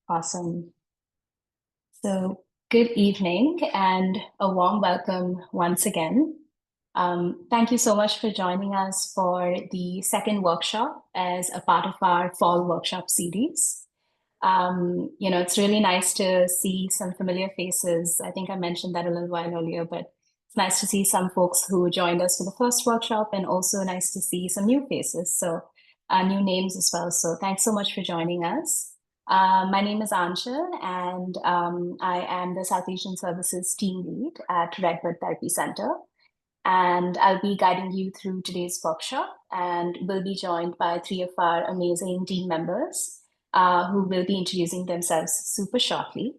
Awesome. So, good evening and a warm welcome once again. Thank you so much for joining us for the second workshop as a part of our fall workshop series. It's really nice to see some familiar faces. I think I mentioned that a little while earlier, but it's nice to see some folks who joined us for the first workshop and also nice to see some new faces. So, new names as well. So, thanks so much for joining us. My name is Anshul, and I am the South Asian Services Team Lead at RedBird Therapy Center. And I'll be guiding you through today's workshop, and we'll be joined by three of our amazing team members who will be introducing themselves super shortly.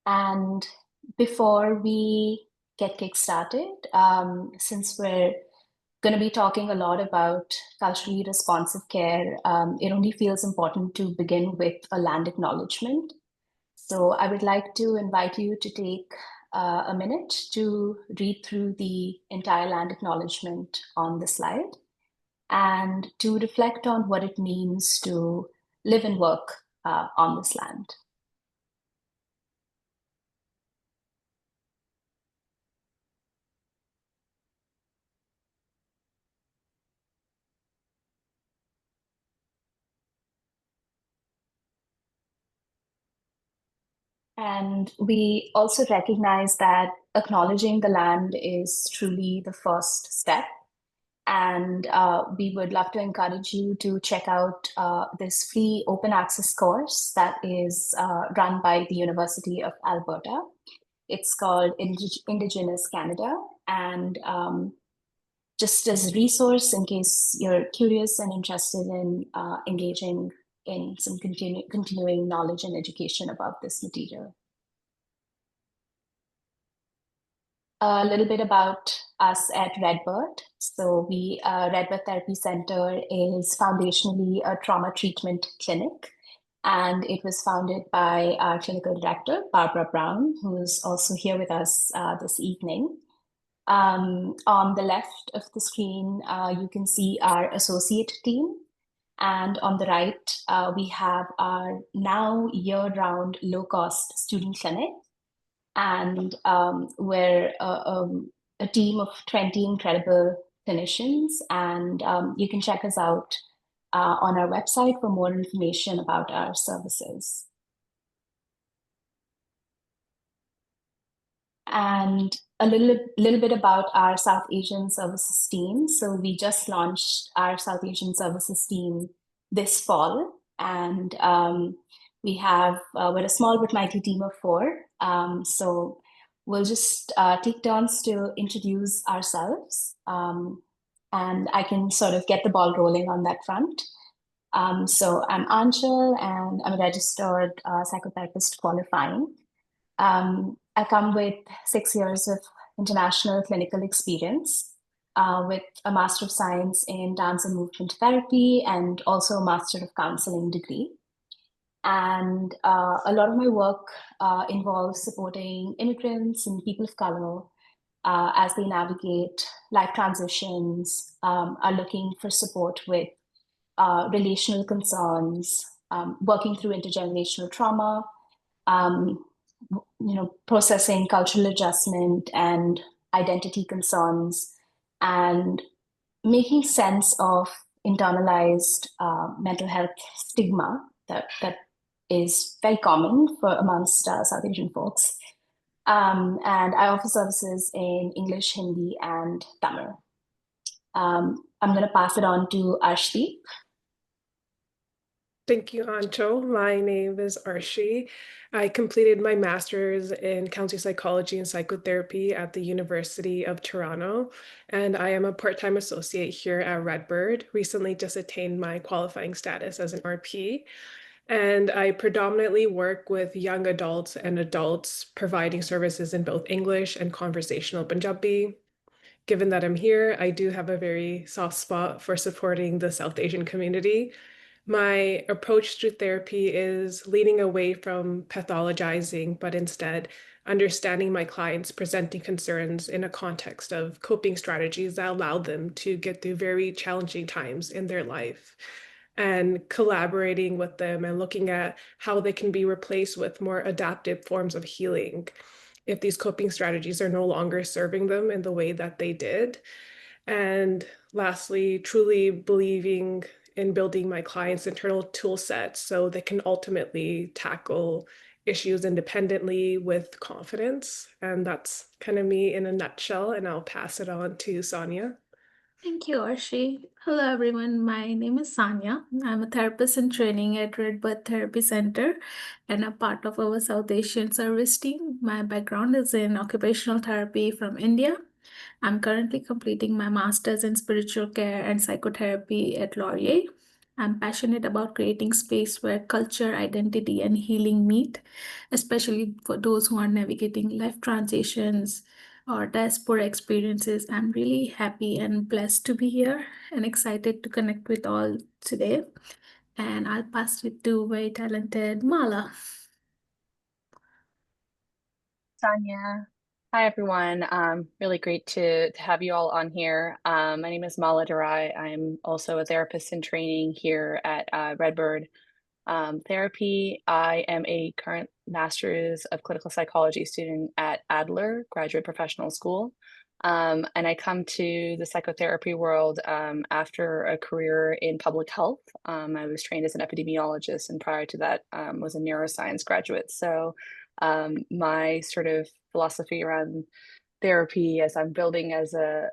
And before we get kick-started, since we're going to be talking a lot about culturally responsive care, it only feels important to begin with a land acknowledgement. So I would like to invite you to take a minute to read through the entire land acknowledgement on the slide and to reflect on what it means to live and work on this land. And we also recognize that acknowledging the land is truly the first step. And we would love to encourage you to check out this free open access course that is run by the University of Alberta. It's called Indigenous Canada. And just as a resource in case you're curious and interested in engaging in some continuing knowledge and education about this material. A little bit about us at RedBird. So RedBird Therapy Center is foundationally a trauma treatment clinic, and it was founded by our clinical director, Barbara Brown, who is also here with us this evening. On the left of the screen, you can see our associate team. And on the right, we have our now year-round low-cost student clinic. And we're a team of 20 incredible clinicians. And you can check us out on our website for more information about our services. And a little bit about our South Asian Services team. So we just launched our South Asian Services team this fall. And we're a small but mighty team of four. So we'll just take turns to introduce ourselves. And I can sort of get the ball rolling on that front. So I'm Anshul, and I'm a registered psychotherapist qualifying. I come with 6 years of international clinical experience with a Master of Science in Dance and Movement Therapy and also a Master of Counseling degree. And a lot of my work involves supporting immigrants and people of color as they navigate life transitions, are looking for support with relational concerns, working through intergenerational trauma, processing cultural adjustment and identity concerns, and making sense of internalized mental health stigma that is very common for amongst South Asian folks. And I offer services in English, Hindi, and Tamil. I'm going to pass it on to Arshdeep. Thank you, Ancho. My name is Arshi. I completed my master's in counseling psychology and psychotherapy at the University of Toronto, and I am a part-time associate here at RedBird. Recently just attained my qualifying status as an RP, and I predominantly work with young adults and adults providing services in both English and conversational Punjabi. Given that I'm here, I do have a very soft spot for supporting the South Asian community. My approach to therapy is leaning away from pathologizing, but instead understanding my clients presenting concerns in a context of coping strategies that allow them to get through very challenging times in their life. and collaborating with them and looking at how they can be replaced with more adaptive forms of healing if these coping strategies are no longer serving them in the way that they did. And lastly, truly believing in building my clients' internal tool sets so they can ultimately tackle issues independently with confidence. And that's kind of me in a nutshell. And I'll pass it on to Sonia. Thank you, Arshi. Hello, everyone. My name is Sanya. I'm a therapist in training at RedBird Therapy Center and a part of our South Asian service team. My background is in occupational therapy from India. I'm currently completing my master's in spiritual care and psychotherapy at Laurier. I'm passionate about creating space where culture, identity, and healing meet, especially for those who are navigating life transitions or diaspora experiences. I'm really happy and blessed to be here and excited to connect with all today. And I'll pass it to very talented Mala. Tanya. Hi, everyone. Really great to have you all on here. My name is Mala Durai. I'm also a therapist in training here at RedBird Therapy. I am a current Master's of Clinical Psychology student at Adler Graduate Professional School. And I come to the psychotherapy world after a career in public health. I was trained as an epidemiologist, and prior to that, was a neuroscience graduate. So my sort of philosophy around therapy as I'm building as a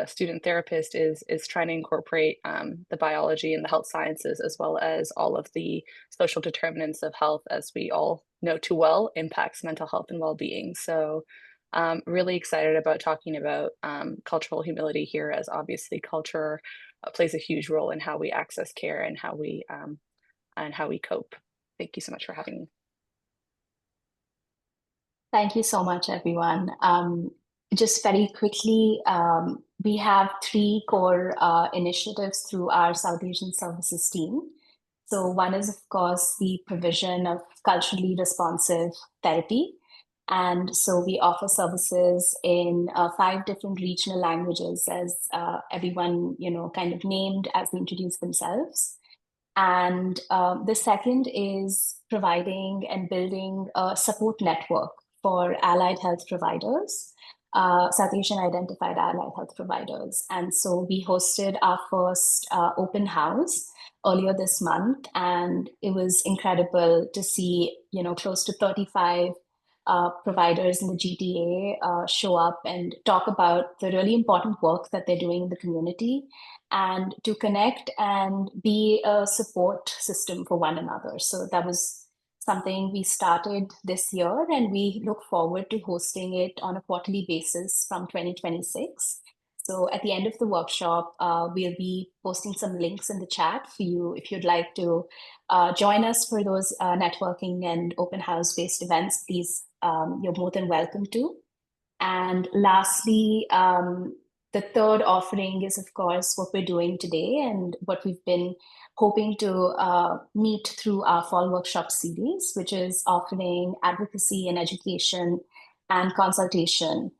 student therapist is trying to incorporate the biology and the health sciences as well as all of the social determinants of health, as we all know too well, impacts mental health and well-being. So really excited about talking about cultural humility here, as obviously culture plays a huge role in how we access care and how we cope. Thank you so much for having me. Thank you so much, everyone. Just very quickly, we have three core initiatives through our South Asian Services team. So one is, of course, the provision of culturally responsive therapy. And so we offer services in 5 different regional languages, as everyone, kind of named as they introduce themselves. And the second is providing and building a support network for allied health providers, South Asian identified allied health providers. And so we hosted our first open house earlier this month, and it was incredible to see, close to 35 providers in the GTA show up and talk about the really important work that they're doing in the community and to connect and be a support system for one another. So that was something we started this year, and we look forward to hosting it on a quarterly basis from 2026. So at the end of the workshop, we'll be posting some links in the chat for you if you'd like to join us for those networking and open house based events. Please, you're more than welcome to. And lastly, the third offering is, of course, what we're doing today and what we've been hoping to meet through our fall workshop series, which is offering advocacy and education and consultation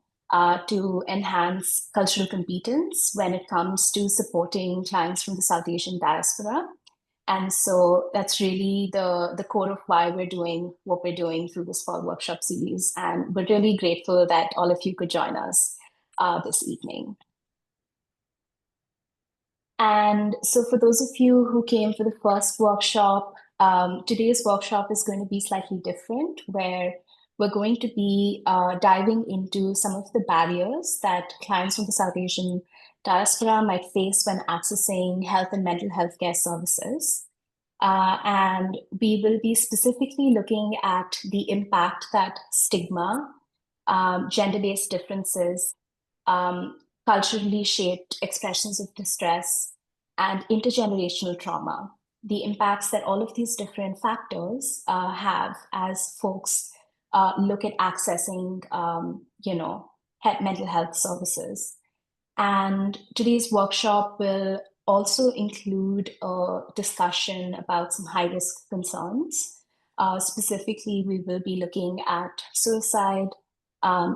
to enhance cultural competence when it comes to supporting clients from the South Asian diaspora. And so that's really the core of why we're doing what we're doing through this fall workshop series. And we're really grateful that all of you could join us this evening. And so for those of you who came for the first workshop, today's workshop is going to be slightly different, where we're going to be diving into some of the barriers that clients from the South Asian diaspora might face when accessing health and mental health care services. And we will be specifically looking at the impact that stigma, gender-based differences, culturally shaped expressions of distress, and intergenerational trauma, the impacts that all of these different factors have as folks look at accessing, mental health services. And today's workshop will also include a discussion about some high-risk concerns. Specifically, we will be looking at suicide,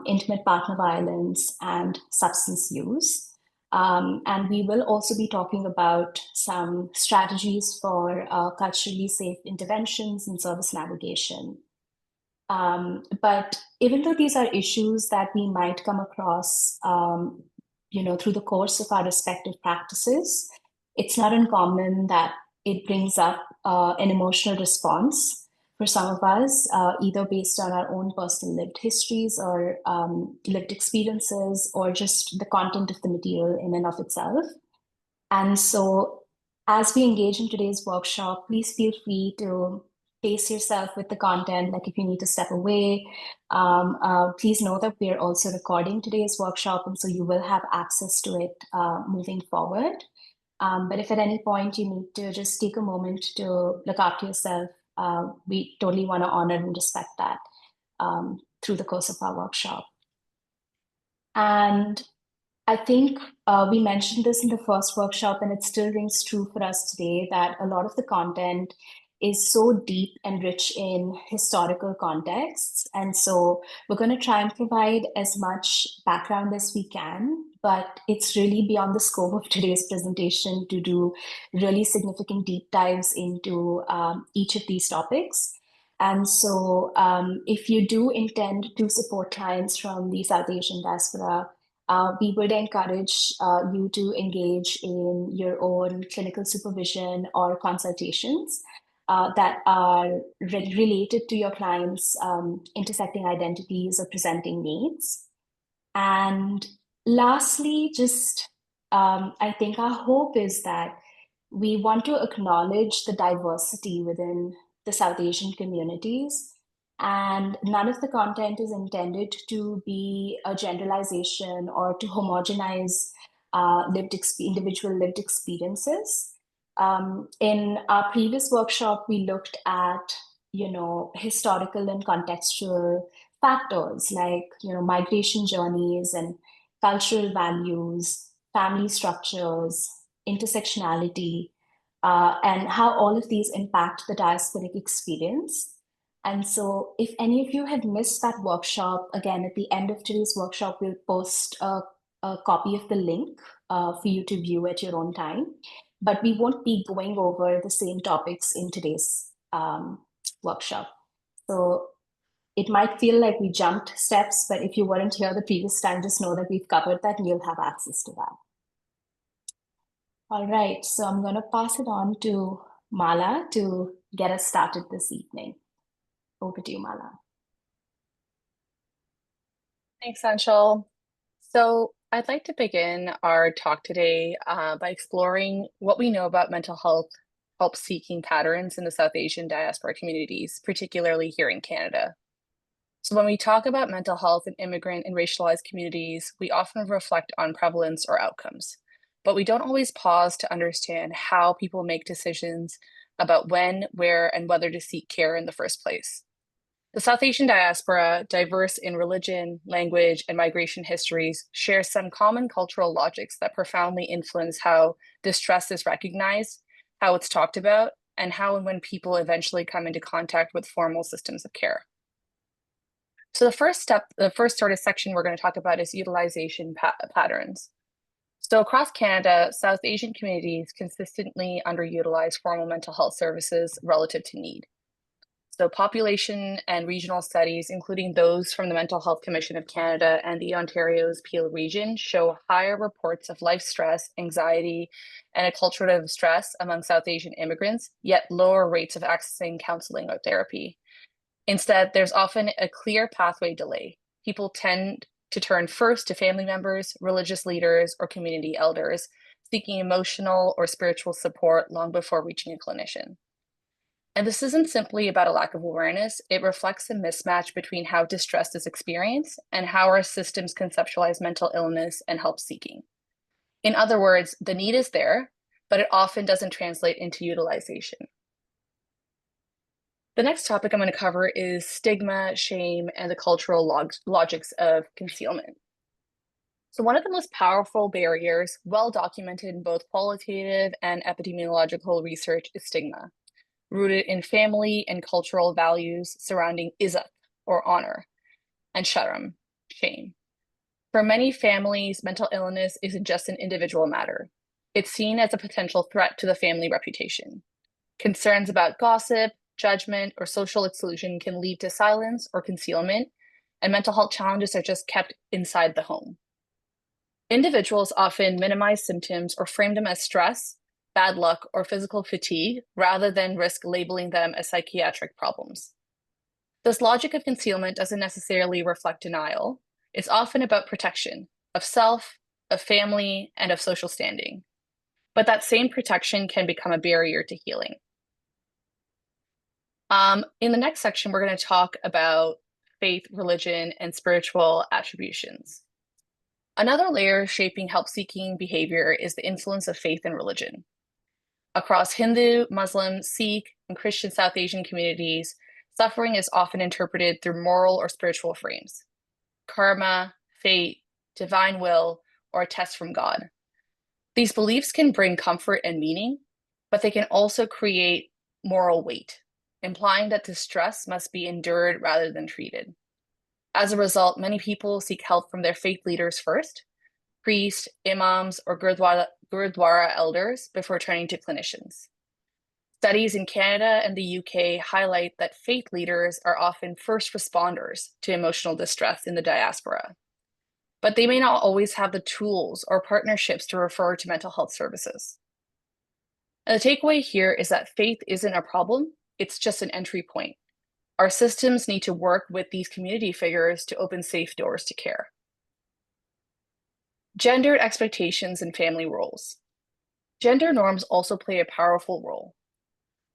intimate partner violence, and substance use. And we will also be talking about some strategies for culturally safe interventions and service navigation. But even though these are issues that we might come across, through the course of our respective practices, it's not uncommon that it brings up an emotional response for some of us, either based on our own personal lived histories or lived experiences, or just the content of the material in and of itself. And so, as we engage in today's workshop, please feel free to pace yourself with the content. Like if you need to step away, please know that we're also recording today's workshop, and so you will have access to it moving forward. But if at any point you need to just take a moment to look after yourself, we totally want to honor and respect that through the course of our workshop. And I think we mentioned this in the first workshop, and it still rings true for us today, that a lot of the content is so deep and rich in historical contexts. And so we're going to try and provide as much background as we can, but it's really beyond the scope of today's presentation to do really significant deep dives into each of these topics. And so if you do intend to support clients from the South Asian diaspora, we would encourage you to engage in your own clinical supervision or consultations that are related to your clients' intersecting identities or presenting needs. And lastly, just I think our hope is that we want to acknowledge the diversity within the South Asian communities. And none of the content is intended to be a generalization or to homogenize individual lived experiences. In our previous workshop, we looked at, historical and contextual factors like, migration journeys and cultural values, family structures, intersectionality, and how all of these impact the diasporic experience. And so if any of you have missed that workshop, again, at the end of today's workshop, we'll post a copy of the link for you to view at your own time. But we won't be going over the same topics in today's workshop. So it might feel like we jumped steps, but if you weren't here the previous time, just know that we've covered that and you'll have access to that. All right, so I'm going to pass it on to Mala to get us started this evening. Over to you, Mala. Thanks, Anshul. So I'd like to begin our talk today by exploring what we know about mental health help-seeking patterns in the South Asian diaspora communities, particularly here in Canada. So when we talk about mental health in immigrant and racialized communities, we often reflect on prevalence or outcomes, but we don't always pause to understand how people make decisions about when, where, and whether to seek care in the first place. The South Asian diaspora, diverse in religion, language, and migration histories, shares some common cultural logics that profoundly influence how distress is recognized, how it's talked about, and how and when people eventually come into contact with formal systems of care. So the first sort of section we're going to talk about is utilization patterns. So across Canada, South Asian communities consistently underutilize formal mental health services relative to need. So population and regional studies, including those from the Mental Health Commission of Canada and the Ontario's Peel region, show higher reports of life stress, anxiety, and acculturative stress among South Asian immigrants, yet lower rates of accessing counseling or therapy. Instead, there's often a clear pathway delay. People tend to turn first to family members, religious leaders, or community elders, seeking emotional or spiritual support long before reaching a clinician. And this isn't simply about a lack of awareness, it reflects a mismatch between how distress is experienced and how our systems conceptualize mental illness and help seeking. In other words, the need is there, but it often doesn't translate into utilization. The next topic I'm going to cover is stigma, shame, and the cultural logics of concealment. So one of the most powerful barriers, well documented in both qualitative and epidemiological research, is stigma, rooted in family and cultural values surrounding izzat, or honor, and sharam, shame. For many families, mental illness isn't just an individual matter. It's seen as a potential threat to the family reputation. Concerns about gossip, judgment, or social exclusion can lead to silence or concealment, and mental health challenges are just kept inside the home. Individuals often minimize symptoms or frame them as stress, bad luck, or physical fatigue, rather than risk labeling them as psychiatric problems. This logic of concealment doesn't necessarily reflect denial. It's often about protection of self, of family, and of social standing. But that same protection can become a barrier to healing. In the next section, we're going to talk about faith, religion, and spiritual attributions. Another layer shaping help-seeking behavior is the influence of faith and religion. Across Hindu, Muslim, Sikh, and Christian South Asian communities, suffering is often interpreted through moral or spiritual frames. Karma, fate, divine will, or a test from God. These beliefs can bring comfort and meaning, but they can also create moral weight, implying that distress must be endured rather than treated. As a result, many people seek help from their faith leaders first, priests, imams, or Gurdwara elders before turning to clinicians. Studies in Canada and the UK highlight that faith leaders are often first responders to emotional distress in the diaspora, but they may not always have the tools or partnerships to refer to mental health services. And the takeaway here is that faith isn't a problem, it's just an entry point. Our systems need to work with these community figures to open safe doors to care. Gendered expectations and family roles. Gender norms also play a powerful role.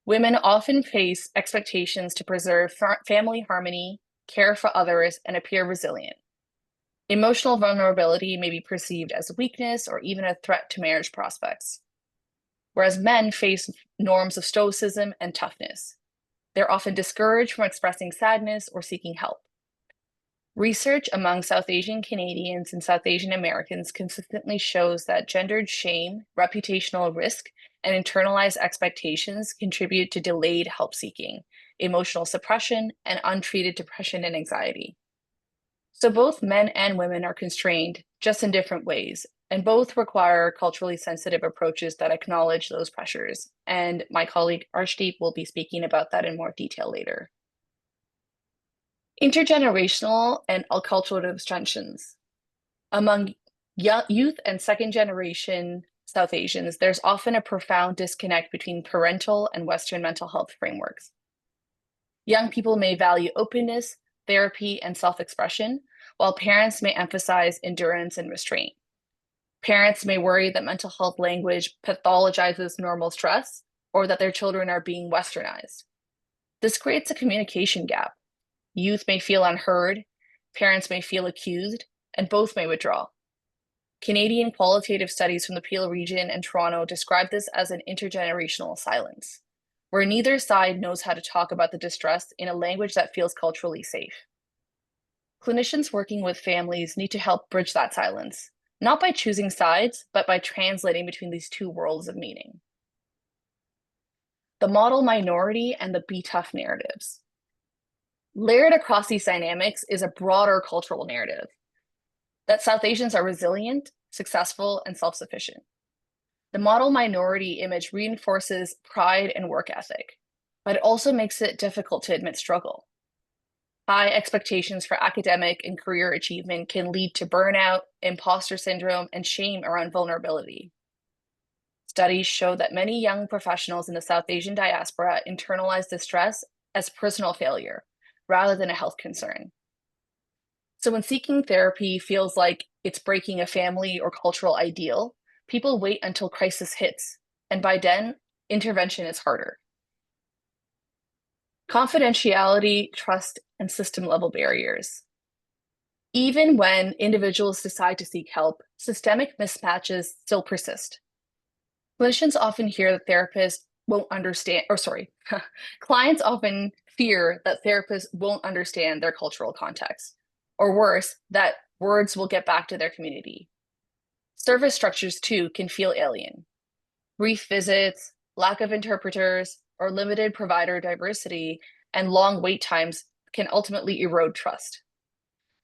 Women often face expectations to preserve family harmony, care for others, and appear resilient. Emotional vulnerability may be perceived as weakness or even a threat to marriage prospects, whereas men face norms of stoicism and toughness. They're often discouraged from expressing sadness or seeking help. Research among South Asian Canadians and South Asian Americans consistently shows that gendered shame, reputational risk, and internalized expectations contribute to delayed help seeking, emotional suppression, and untreated depression and anxiety. So both men and women are constrained, just in different ways, and both require culturally sensitive approaches that acknowledge those pressures. And my colleague Arshdeep will be speaking about that in more detail later. Intergenerational and acculturative tensions. Among youth and second generation South Asians, there's often a profound disconnect between parental and Western mental health frameworks. Young people may value openness, therapy, and self-expression, while parents may emphasize endurance and restraint. Parents may worry that mental health language pathologizes normal stress or that their children are being westernized. This creates a communication gap. Youth may feel unheard, parents may feel accused, and both may withdraw. Canadian qualitative studies from the Peel region and Toronto describe this as an intergenerational silence, where neither side knows how to talk about the distress in a language that feels culturally safe. Clinicians working with families need to help bridge that silence, not by choosing sides, but by translating between these two worlds of meaning. The model minority and the be tough narratives. Layered across these dynamics is a broader cultural narrative that South Asians are resilient, successful, and self-sufficient. The model minority image reinforces pride and work ethic, but it also makes it difficult to admit struggle. High expectations for academic and career achievement can lead to burnout, imposter syndrome, and shame around vulnerability. Studies show that many young professionals in the South Asian diaspora internalize distress as personal failure rather than a health concern. So when seeking therapy feels like it's breaking a family or cultural ideal, people wait until crisis hits, and by then, intervention is harder. Confidentiality, trust, and system-level barriers. Even when individuals decide to seek help, systemic mismatches still persist. Clinicians often hear that therapists won't understand, clients often fear that therapists won't understand their cultural context, or worse, that words will get back to their community. Service structures too can feel alien. Brief visits, lack of interpreters, or limited provider diversity and long wait times can ultimately erode trust.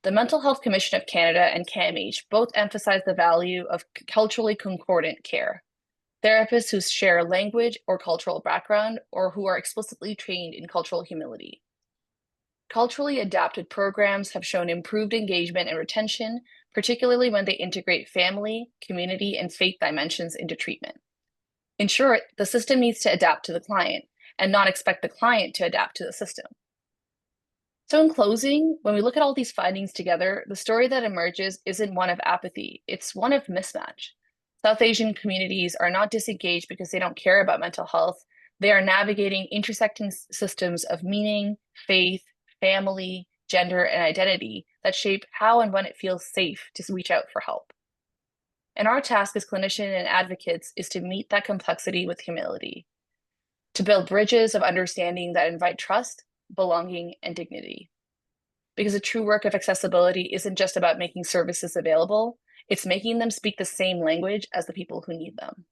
The Mental Health Commission of Canada and CAMH both emphasize the value of culturally concordant care. Therapists who share language or cultural background or who are explicitly trained in cultural humility. Culturally adapted programs have shown improved engagement and retention, particularly when they integrate family, community, and faith dimensions into treatment. In short, the system needs to adapt to the client and not expect the client to adapt to the system. So in closing, when we look at all these findings together, the story that emerges isn't one of apathy, it's one of mismatch. South Asian communities are not disengaged because they don't care about mental health. They are navigating intersecting systems of meaning, faith, family, gender, and identity that shape how and when it feels safe to reach out for help. And our task as clinicians and advocates is to meet that complexity with humility, to build bridges of understanding that invite trust, belonging, and dignity. Because the true work of accessibility isn't just about making services available, it's making them speak the same language as the people who need them.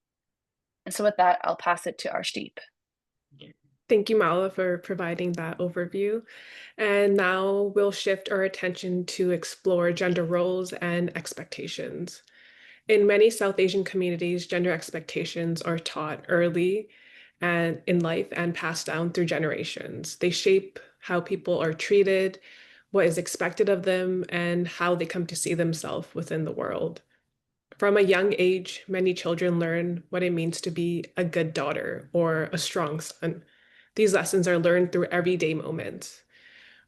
And so with that, I'll pass it to Arshdeep. Thank you, Mala, for providing that overview. And now we'll shift our attention to explore gender roles and expectations. In many South Asian communities, gender expectations are taught early and in life and passed down through generations. They shape how people are treated, what is expected of them, and how they come to see themselves within the world. From a young age, many children learn what it means to be a good daughter or a strong son. These lessons are learned through everyday moments.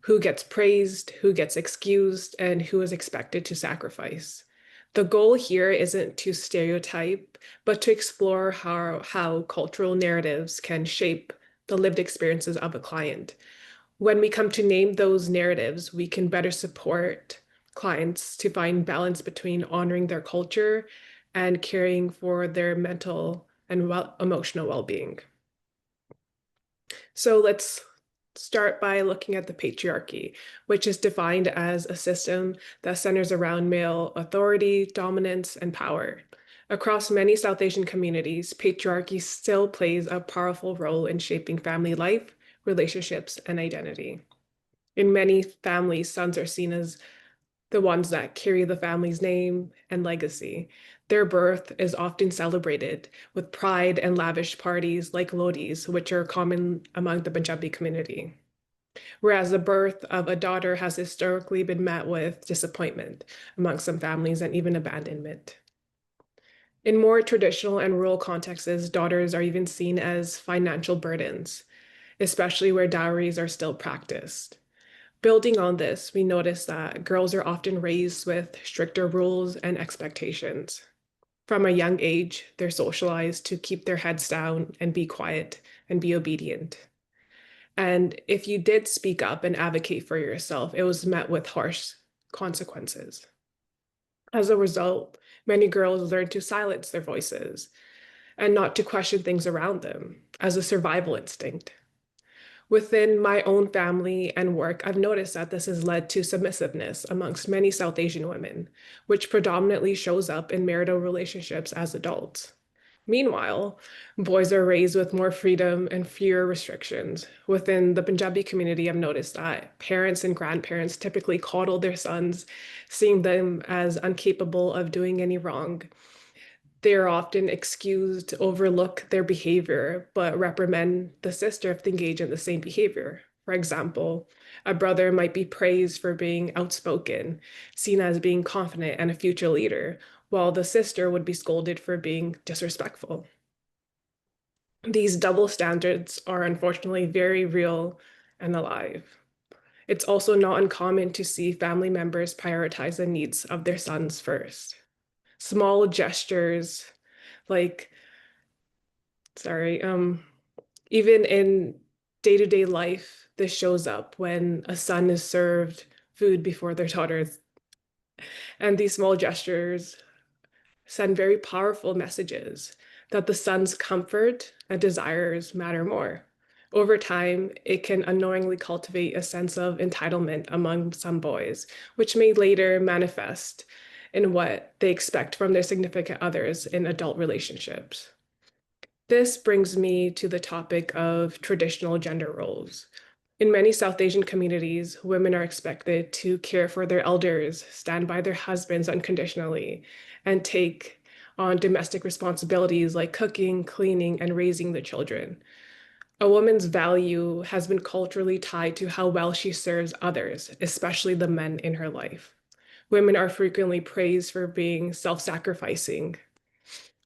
Who gets praised, who gets excused, and who is expected to sacrifice. The goal here isn't to stereotype, but to explore how cultural narratives can shape the lived experiences of a client. When we come to name those narratives, we can better support clients to find balance between honoring their culture and caring for their mental and emotional well-being. So let's start by looking at the patriarchy, which is defined as a system that centers around male authority, dominance, and power. Across many South Asian communities, patriarchy still plays a powerful role in shaping family life, relationships, and identity. In many families, sons are seen as the ones that carry the family's name and legacy. Their birth is often celebrated with pride and lavish parties like Lodis, which are common among the Punjabi community. Whereas the birth of a daughter has historically been met with disappointment among some families and even abandonment. In more traditional and rural contexts, daughters are even seen as financial burdens, especially where dowries are still practiced. Building on this, we notice that girls are often raised with stricter rules and expectations. From a young age, they're socialized to keep their heads down and be quiet and be obedient. And if you did speak up and advocate for yourself, it was met with harsh consequences. As a result, many girls learn to silence their voices and not to question things around them as a survival instinct. Within my own family and work, I've noticed that this has led to submissiveness amongst many South Asian women, which predominantly shows up in marital relationships as adults. Meanwhile, boys are raised with more freedom and fewer restrictions. Within the Punjabi community, I've noticed that parents and grandparents typically coddle their sons, seeing them as incapable of doing any wrong. They are often excused to overlook their behavior, but reprimand the sister if they engage in the same behavior. For example, a brother might be praised for being outspoken, seen as being confident and a future leader, while the sister would be scolded for being disrespectful. These double standards are unfortunately very real and alive. It's also not uncommon to see family members prioritize the needs of their sons first. Small gestures like, even in day-to-day life, this shows up when a son is served food before their daughters. And these small gestures send very powerful messages that the son's comfort and desires matter more. Over time, it can unknowingly cultivate a sense of entitlement among some boys, which may later manifest in what they expect from their significant others in adult relationships. This brings me to the topic of traditional gender roles. In many South Asian communities, women are expected to care for their elders, stand by their husbands unconditionally, and take on domestic responsibilities like cooking, cleaning, and raising the children. A woman's value has been culturally tied to how well she serves others, especially the men in her life. Women are frequently praised for being self-sacrificing,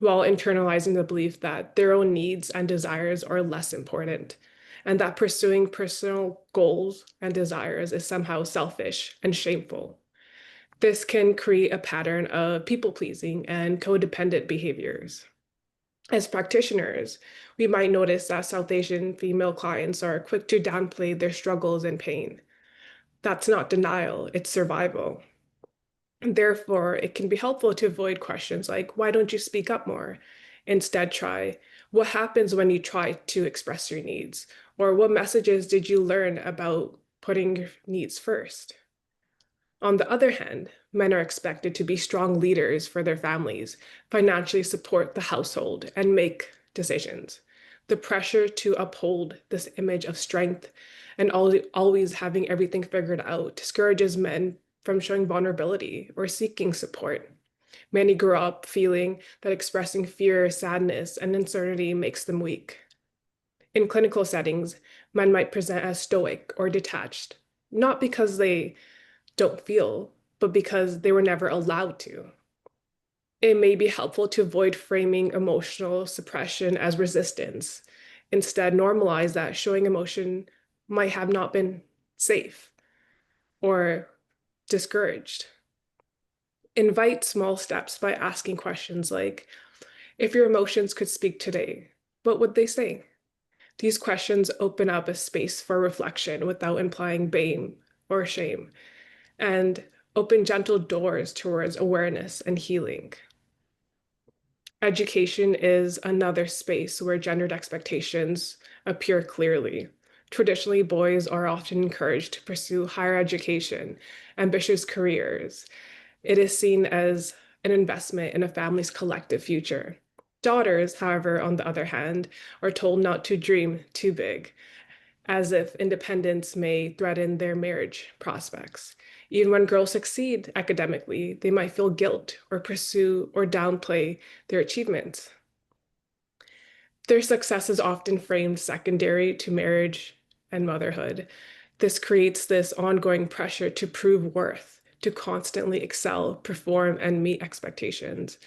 while internalizing the belief that their own needs and desires are less important, and that pursuing personal goals and desires is somehow selfish and shameful. This can create a pattern of people-pleasing and codependent behaviors. As practitioners, we might notice that South Asian female clients are quick to downplay their struggles and pain. That's not denial, it's survival. Therefore, it can be helpful to avoid questions like, why don't you speak up more? Instead, try, what happens when you try to express your needs? Or what messages did you learn about putting your needs first? On the other hand, men are expected to be strong leaders for their families, financially support the household, and make decisions. The pressure to uphold this image of strength and always having everything figured out discourages men from showing vulnerability or seeking support. Many grow up feeling that expressing fear, sadness, and uncertainty makes them weak. In clinical settings, men might present as stoic or detached, not because they don't feel, but because they were never allowed to. It may be helpful to avoid framing emotional suppression as resistance. Instead, normalize that showing emotion might have not been safe or discouraged. Invite small steps by asking questions like, if your emotions could speak today, what would they say? These questions open up a space for reflection without implying blame or shame, and open gentle doors towards awareness and healing. Education is another space where gendered expectations appear clearly. Traditionally, boys are often encouraged to pursue higher education, ambitious careers. It is seen as an investment in a family's collective future. Daughters, however, on the other hand, are told not to dream too big, as if independence may threaten their marriage prospects. Even when girls succeed academically, they might feel guilt or pursue or downplay their achievements. Their success is often framed secondary to marriage and motherhood. This creates this ongoing pressure to prove worth, to constantly excel, perform, and meet expectations.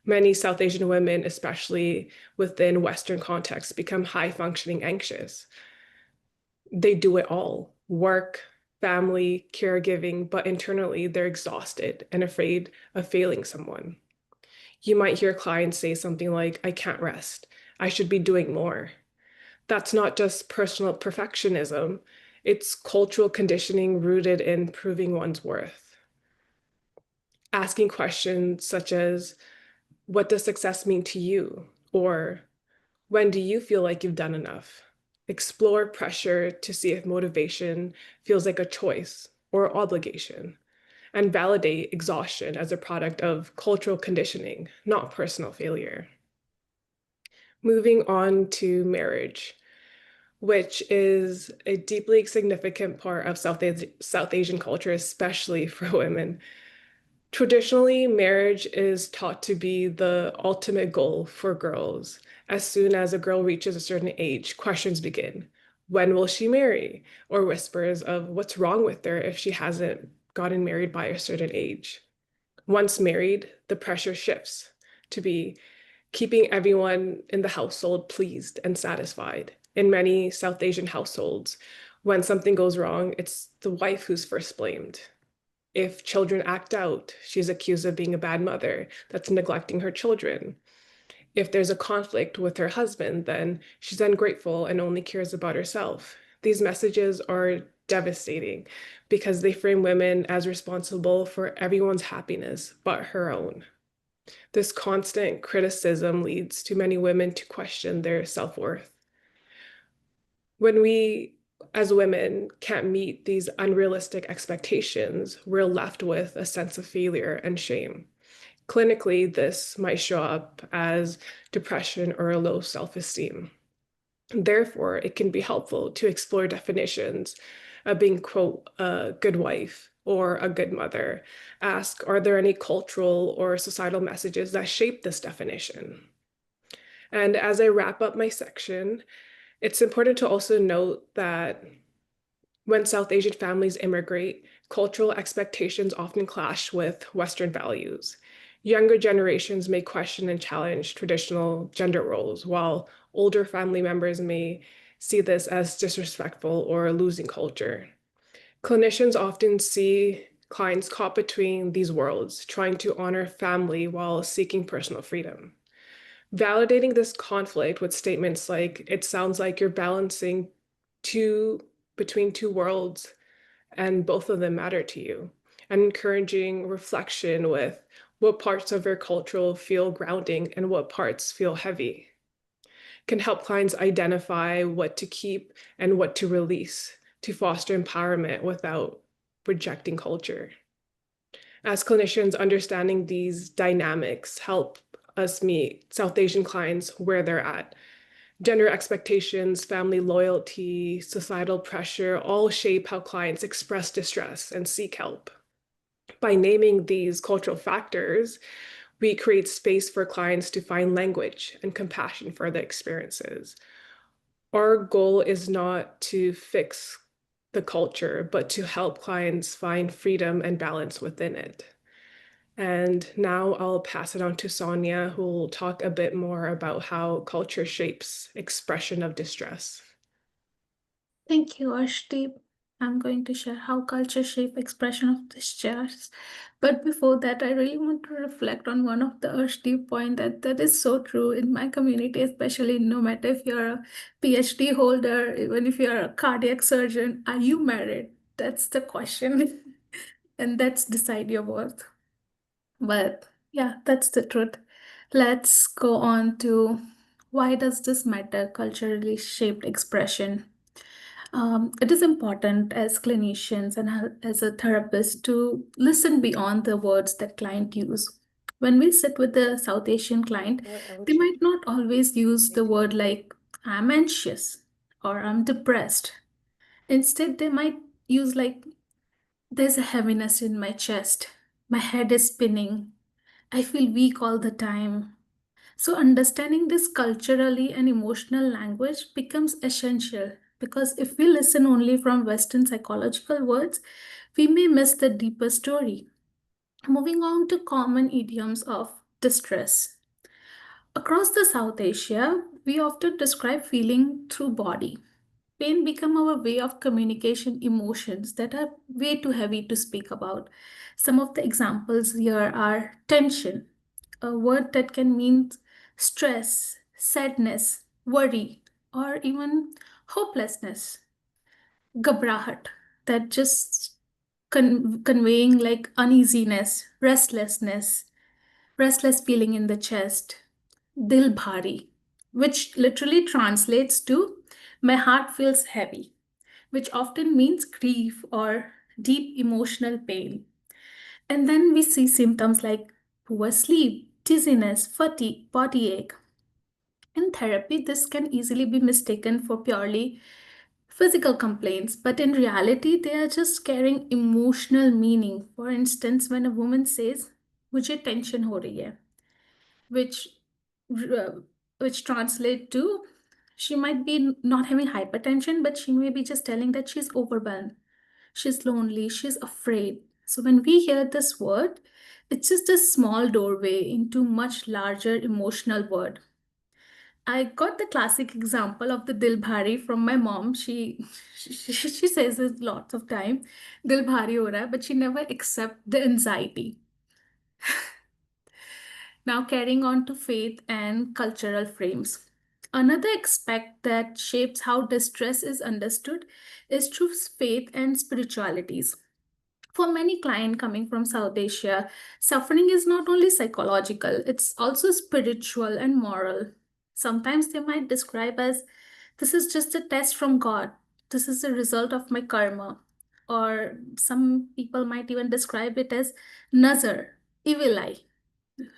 Many South Asian women, especially within Western contexts, become high-functioning anxious. They do it all, work, family, caregiving, but internally they're exhausted and afraid of failing someone. You might hear clients say something like, I can't rest. I should be doing more. That's not just personal perfectionism, it's cultural conditioning rooted in proving one's worth. Asking questions such as, what does success mean to you? Or when do you feel like you've done enough? Explore pressure to see if motivation feels like a choice or obligation, and validate exhaustion as a product of cultural conditioning, not personal failure. Moving on to marriage, which is a deeply significant part of South Asian culture, especially for women. Traditionally, marriage is taught to be the ultimate goal for girls. As soon as a girl reaches a certain age, questions begin. When will she marry? Or whispers of what's wrong with her if she hasn't gotten married by a certain age. Once married, the pressure shifts to be keeping everyone in the household pleased and satisfied. In many South Asian households, when something goes wrong, it's the wife who's first blamed. If children act out, she's accused of being a bad mother that's neglecting her children. If there's a conflict with her husband, then she's ungrateful and only cares about herself. These messages are devastating because they frame women as responsible for everyone's happiness but her own. This constant criticism leads to many women to question their self-worth. When we, as women, can't meet these unrealistic expectations, we're left with a sense of failure and shame. Clinically, this might show up as depression or a low self-esteem. Therefore, it can be helpful to explore definitions of being, quote, a good wife or a good mother. Ask, are there any cultural or societal messages that shape this definition? And as I wrap up my section, it's important to also note that when South Asian families immigrate, cultural expectations often clash with Western values. Younger generations may question and challenge traditional gender roles, while older family members may see this as disrespectful or losing culture. Clinicians often see clients caught between these worlds, trying to honor family while seeking personal freedom. Validating this conflict with statements like, it sounds like you're balancing between two worlds and both of them matter to you, and encouraging reflection with what parts of your culture feel grounding and what parts feel heavy can help clients identify what to keep and what to release to foster empowerment without rejecting culture. As clinicians, understanding these dynamics help us meet South Asian clients where they're at. Gender expectations, family loyalty, societal pressure all shape how clients express distress and seek help. By naming these cultural factors, we create space for clients to find language and compassion for their experiences. Our goal is not to fix the culture, but to help clients find freedom and balance within it. And now I'll pass it on to Sonia, who will talk a bit more about how culture shapes expression of distress. Thank you, Arshdeep. I'm going to share how culture shape expression of distress. But before that, I really want to reflect on one of the Arshdeep point that is so true in my community, especially no matter if you're a PhD holder, even if you're a cardiac surgeon, are you married? That's the question. And that's decide your worth. But yeah, that's the truth. Let's go on to why does this matter, culturally shaped expression? It is important as clinicians and as a therapist to listen beyond the words that client use. When we sit with a South Asian client, they might not always use the word like I'm anxious or I'm depressed. Instead, they might use like there's a heaviness in my chest, my head is spinning, I feel weak all the time. So, understanding this culturally and emotional language becomes essential because if we listen only from Western psychological words, we may miss the deeper story. Moving on to common idioms of distress. Across the South Asia, we often describe feeling through body. Pain become our way of communication emotions that are way too heavy to speak about. Some of the examples here are tension, a word that can mean stress, sadness, worry, or even hopelessness. Gabrahat, that just conveying like uneasiness, restless feeling in the chest. Dil bhari, which literally translates to my heart feels heavy, which often means grief or deep emotional pain. And then we see symptoms like poor sleep, dizziness, fatigue, body ache. In therapy, this can easily be mistaken for purely physical complaints, but in reality, they are just carrying emotional meaning. For instance, when a woman says, मुझे tension हो रही है, which uh, which translate to she might be not having hypertension, but she may be just telling that she's overwhelmed, she's lonely, she's afraid. So when we hear this word, it's just a small doorway into much larger emotional word. I got the classic example of the dil bhari from my mom. She says this lots of time, dil bhari ho raha hai, but she never accept the anxiety. Now, carrying on to faith and cultural frames. Another aspect that shapes how distress is understood is through faith and spiritualities. For many clients coming from South Asia, suffering is not only psychological, it's also spiritual and moral. Sometimes they might describe as this is just a test from God, this is a result of my karma. Or some people might even describe it as nazar, evil eye.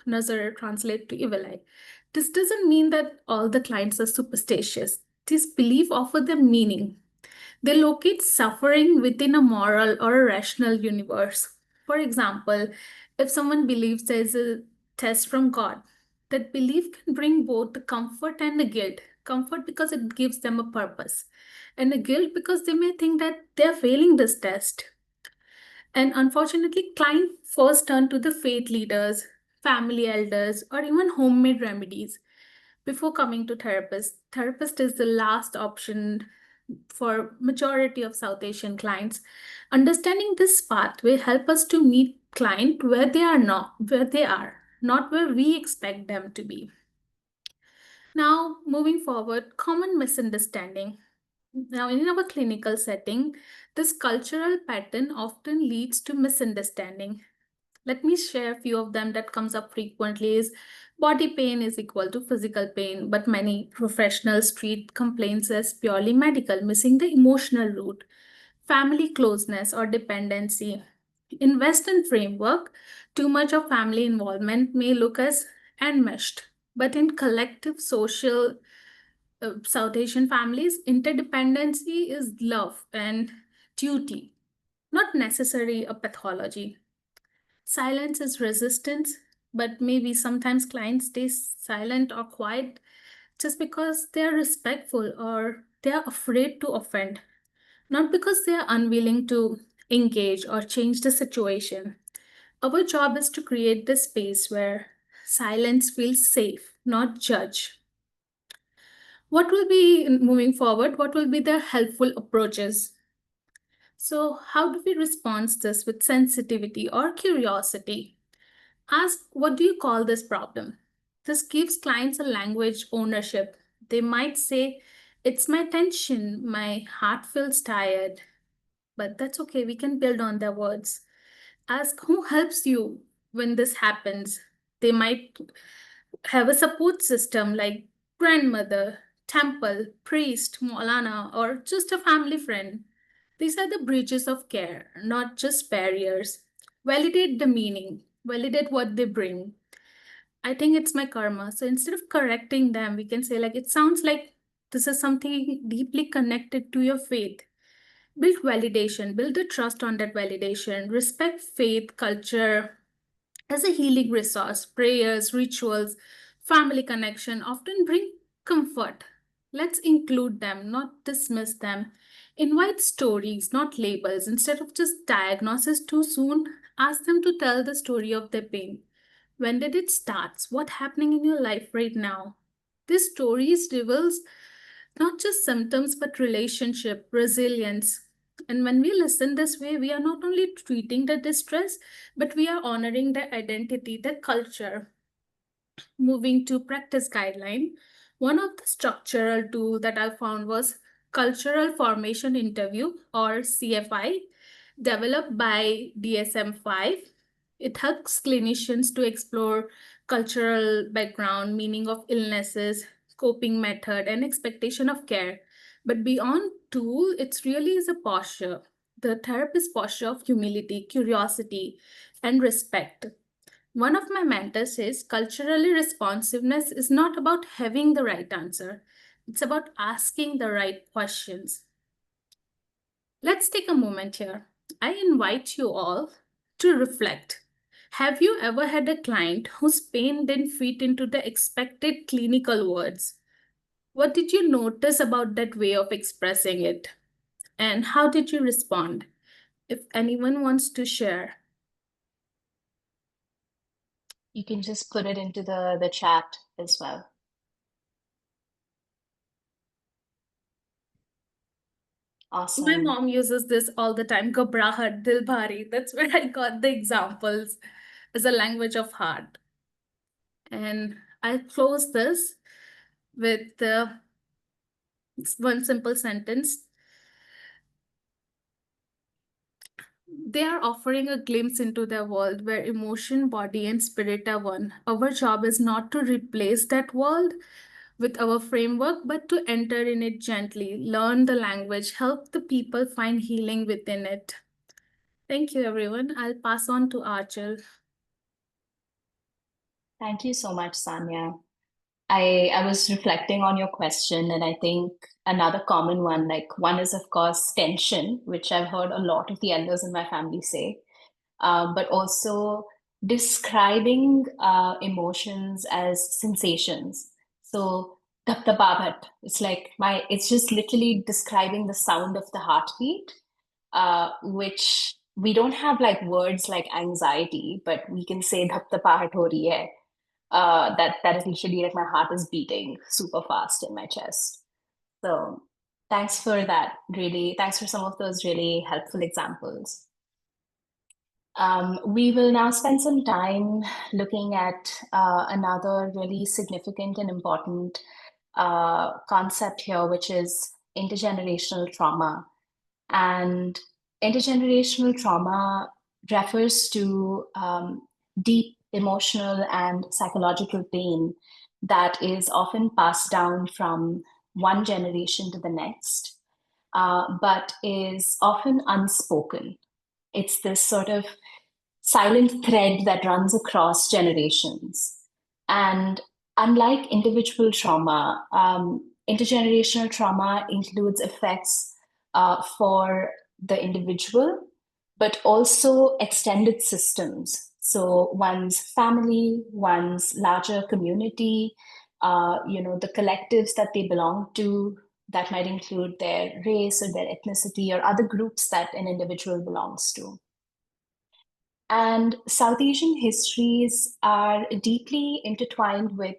Nazar translate to evil eye. This doesn't mean that all the clients are superstitious. These beliefs offer them meaning. They locate suffering within a moral or a rational universe. For example, if someone believes there is a test from God, that belief can bring both the comfort and the guilt. Comfort because it gives them a purpose, and the guilt because they may think that they're failing this test. And unfortunately, clients first turn to the faith leaders, family elders, or even homemade remedies before coming to therapist. Therapist is the last option for majority of South Asian clients. Understanding this path will help us to meet client where they are, not where we expect them to be. Now, moving forward, common misunderstanding. Now, in our clinical setting, this cultural pattern often leads to misunderstanding. Let me share a few of them that comes up frequently is body pain is equal to physical pain, but many professionals treat complaints as purely medical, missing the emotional root. Family closeness or dependency. In Western framework, too much of family involvement may look as enmeshed, but in collective social South Asian families, interdependency is love and duty, not necessarily a pathology. Silence is resistance, but maybe sometimes clients stay silent or quiet just because they are respectful or they are afraid to offend, not because they are unwilling to engage or change the situation. Our job is to create this space where silence feels safe, not judge. What will be moving forward? What will be the helpful approaches? So, how do we respond to this with sensitivity or curiosity? Ask, what do you call this problem? This gives clients a language ownership. They might say, it's my tension, my heart feels tired, but that's okay. We can build on their words. Ask, who helps you when this happens? They might have a support system like grandmother, temple, priest, Maulana, or just a family friend. These are the bridges of care, not just barriers. Validate the meaning, validate what they bring. I think it's my karma. So instead of correcting them, we can say, like, it sounds like this is something deeply connected to your faith. Build validation, build the trust on that validation, respect faith, culture, as a healing resource. Prayers, rituals, family connection often bring comfort. Let's include them, not dismiss them. Invite stories, not labels. Instead of just diagnosis too soon, ask them to tell the story of their pain. When did it start? What's happening in your life right now? These stories reveals not just symptoms but relationship, resilience. And when we listen this way, we are not only treating the distress, but we are honoring their identity, their culture. Moving to practice guideline, one of the structural tool that I found was cultural formation interview or CFI, developed by DSM-5. It helps clinicians to explore cultural background, meaning of illnesses, coping method, and expectation of care. But beyond tool, it's really is a posture. The therapist posture of humility, curiosity, and respect. One of my mentors says culturally responsiveness is not about having the right answer, it's about asking the right questions. Let's take a moment here. I invite you all to reflect. Have you ever had a client whose pain didn't fit into the expected clinical words? What did you notice about that way of expressing it? And how did you respond? If anyone wants to share. You can just put it into the chat as well. Awesome. My mom uses this all the time, Ghabrahat, Dil Bhari. That's where I got the examples as a language of heart. And I close this with one simple sentence. They are offering a glimpse into their world where emotion, body, and spirit are one. Our job is not to replace that world with our framework, but to enter in it gently, learn the language, help the people find healing within it. Thank you, everyone. I'll pass on to Archel. Thank you so much, Sanya. I was reflecting on your question, and I think another common one, like one is of course tension, which I've heard a lot of the elders in my family say, but also describing emotions as sensations. So taptapabat, it's just literally describing the sound of the heartbeat, which we don't have like words like anxiety, but we can say taptapahat ho rahi hai. That is literally like my heart is beating super fast in my chest. So thanks for that. Really, thanks for some of those really helpful examples. We will now spend some time looking at another really significant and important concept here, which is intergenerational trauma. And intergenerational trauma refers to deep emotional and psychological pain that is often passed down from one generation to the next, but is often unspoken. It's this sort of silent thread that runs across generations. And unlike individual trauma, intergenerational trauma includes effects for the individual, but also extended systems. So one's family, one's larger community, the collectives that they belong to, that might include their race or their ethnicity or other groups that an individual belongs to. And South Asian histories are deeply intertwined with,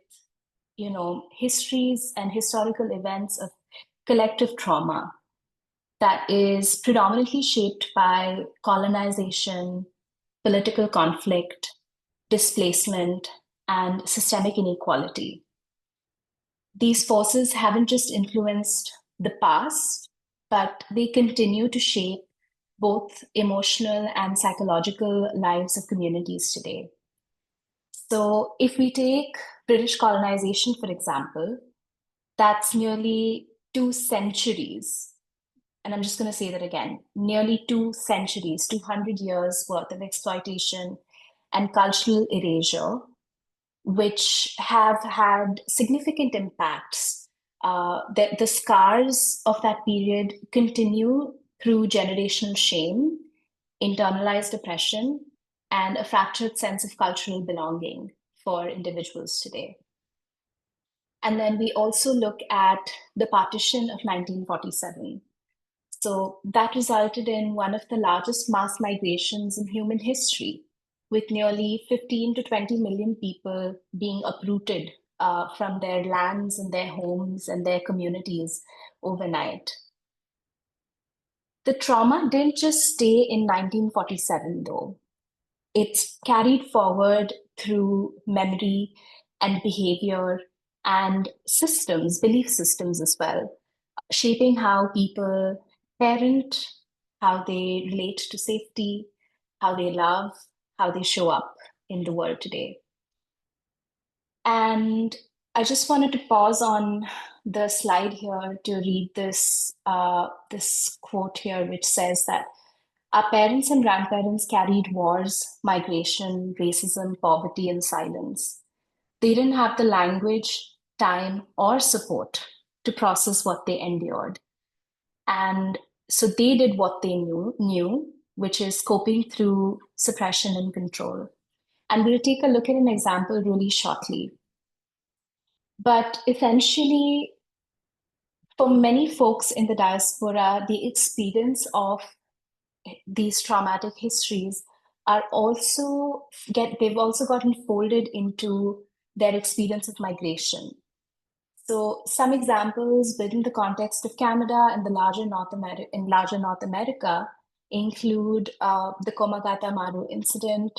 histories and historical events of collective trauma that is predominantly shaped by colonization, political conflict, displacement, and systemic inequality. These forces haven't just influenced the past, but they continue to shape both emotional and psychological lives of communities today. So, if we take British colonization, for example, that's nearly 2 centuries. And I'm just going to say that again, nearly 2 centuries, 200 years worth of exploitation and cultural erasure, which have had significant impacts. The scars of that period continue through generational shame, internalized oppression, and a fractured sense of cultural belonging for individuals today. And then we also look at the partition of 1947. So that resulted in one of the largest mass migrations in human history, with nearly 15 to 20 million people being uprooted from their lands and their homes and their communities overnight. The trauma didn't just stay in 1947, though. It's carried forward through memory and behavior and systems, belief systems as well, shaping how people parent, how they relate to safety, how they love, how they show up in the world today. And I just wanted to pause on the slide here to read this quote here, which says that our parents and grandparents carried wars, migration, racism, poverty, and silence. They didn't have the language, time, or support to process what they endured. And so they did what they knew, which is coping through suppression and control. And we'll take a look at an example really shortly. But essentially, for many folks in the diaspora, the experience of these traumatic histories they've also gotten folded into their experience of migration. So some examples within the context of Canada and the larger North America include the Komagata Maru incident,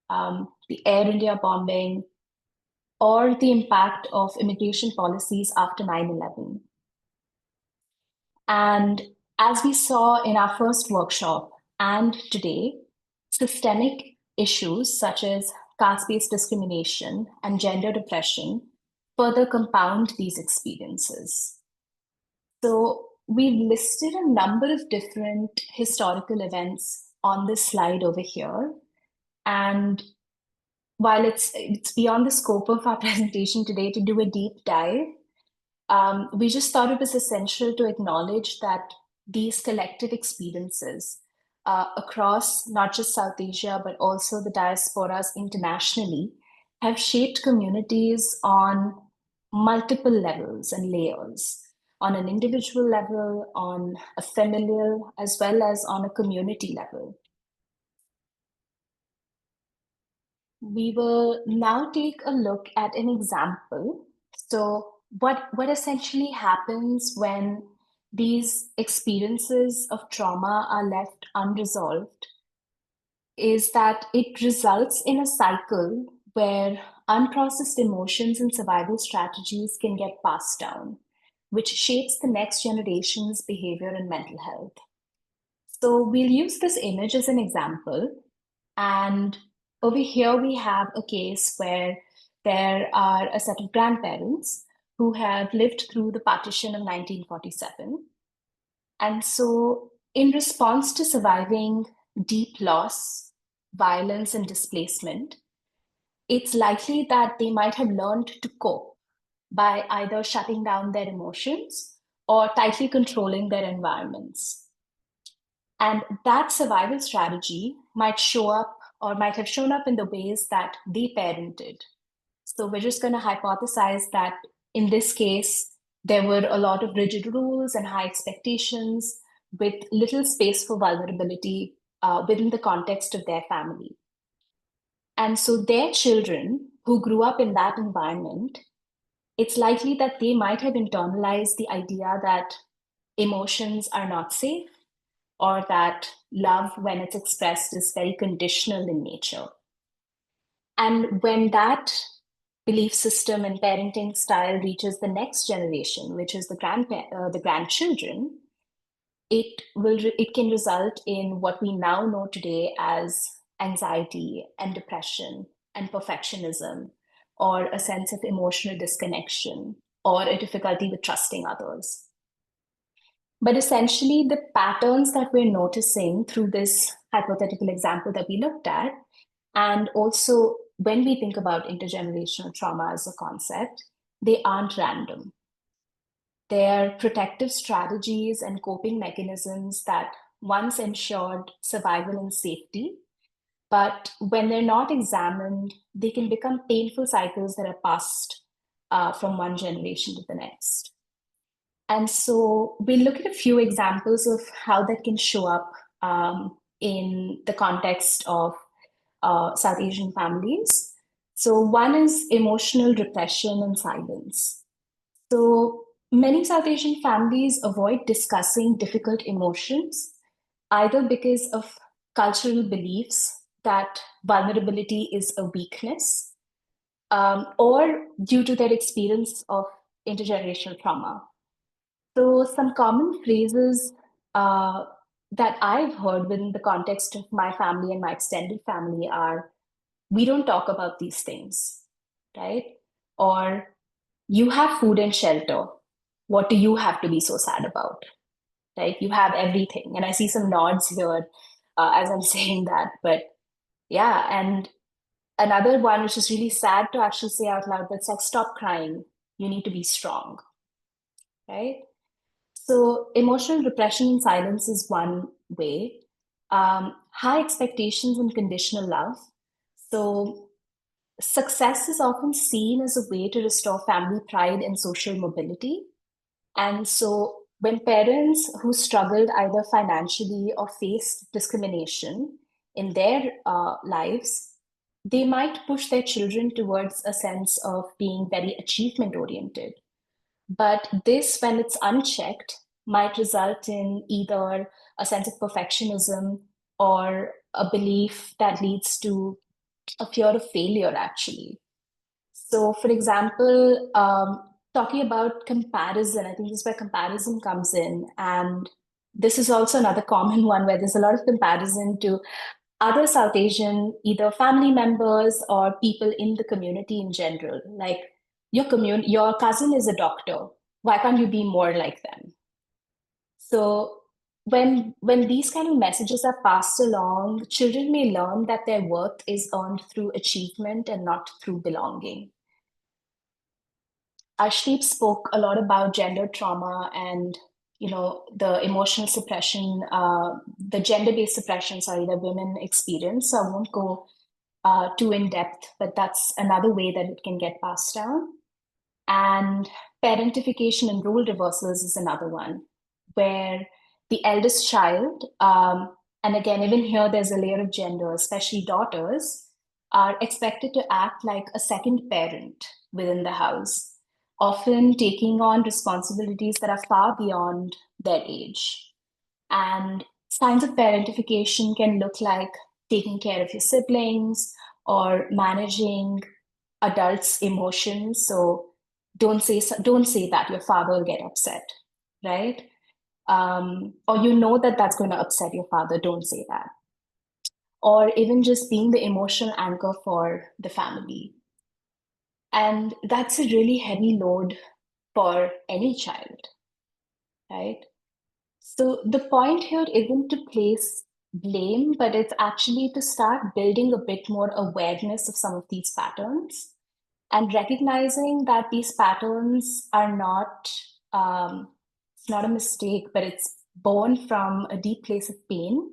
the Air India bombing, or the impact of immigration policies after 9/11. And as we saw in our first workshop and today, systemic issues such as caste-based discrimination and gender oppression further compound these experiences. So we've listed a number of different historical events on this slide over here. And while it's beyond the scope of our presentation today to do a deep dive, we just thought it was essential to acknowledge that these collective experiences across not just South Asia, but also the diasporas internationally, have shaped communities on multiple levels and layers, on an individual level, on a familial, as well as on a community level. We will now take a look at an example. So what essentially happens when these experiences of trauma are left unresolved is that it results in a cycle where unprocessed emotions and survival strategies can get passed down, which shapes the next generation's behavior and mental health. So we'll use this image as an example. And over here, we have a case where there are a set of grandparents who have lived through the partition of 1947. And so, in response to surviving deep loss, violence, and displacement, it's likely that they might have learned to cope by either shutting down their emotions or tightly controlling their environments. And that survival strategy might show up or might have shown up in the ways that they parented. So we're just going to hypothesize that in this case, there were a lot of rigid rules and high expectations with little space for vulnerability within the context of their family. And so their children who grew up in that environment, it's likely that they might have internalized the idea that emotions are not safe, or that love, when it's expressed, is very conditional in nature. And when that belief system and parenting style reaches the next generation, which is the grandchildren, it can result in what we now know today as anxiety and depression and perfectionism, or a sense of emotional disconnection, or a difficulty with trusting others. But essentially, the patterns that we're noticing through this hypothetical example that we looked at, and also when we think about intergenerational trauma as a concept, they aren't random. They're protective strategies and coping mechanisms that once ensured survival and safety, but when they're not examined, they can become painful cycles that are passed from one generation to the next. And so we'll look at a few examples of how that can show up in the context of South Asian families. So one is emotional repression and silence. So many South Asian families avoid discussing difficult emotions, either because of cultural beliefs that vulnerability is a weakness, or due to their experience of intergenerational trauma. So some common phrases that I've heard within the context of my family and my extended family are, we don't talk about these things, right? Or you have food and shelter. What do you have to be so sad about? Right? You have everything. And I see some nods here as I'm saying that. But yeah, and another one, which is really sad to actually say out loud, but it's like, stop crying. You need to be strong, right? So emotional repression and silence is one way. High expectations and conditional love. So success is often seen as a way to restore family pride and social mobility. And so when parents who struggled either financially or faced discrimination in their lives, they might push their children towards a sense of being very achievement oriented. But this, when it's unchecked, might result in either a sense of perfectionism or a belief that leads to a fear of failure, actually. So, for example, talking about comparison, I think this is where comparison comes in. And this is also another common one where there's a lot of comparison to other South Asian, either family members or people in the community in general. Like, your cousin is a doctor. Why can't you be more like them? So when these kind of messages are passed along, children may learn that their worth is earned through achievement and not through belonging. Ashdeep spoke a lot about gender trauma and the emotional suppression, the gender-based suppression, sorry, that women experience. So I won't go too in depth, but that's another way that it can get passed down. And parentification and role reversals is another one, where the eldest child, and again, even here, there's a layer of gender, especially daughters, are expected to act like a second parent within the house, often taking on responsibilities that are far beyond their age. And signs of parentification can look like taking care of your siblings or managing adults' emotions. So don't say that, your father will get upset, right? Or that that's going to upset your father, don't say that. Or even just being the emotional anchor for the family. And that's a really heavy load for any child, right? So the point here isn't to place blame, but it's actually to start building a bit more awareness of some of these patterns and recognizing that these patterns are not, it's not a mistake, but it's born from a deep place of pain.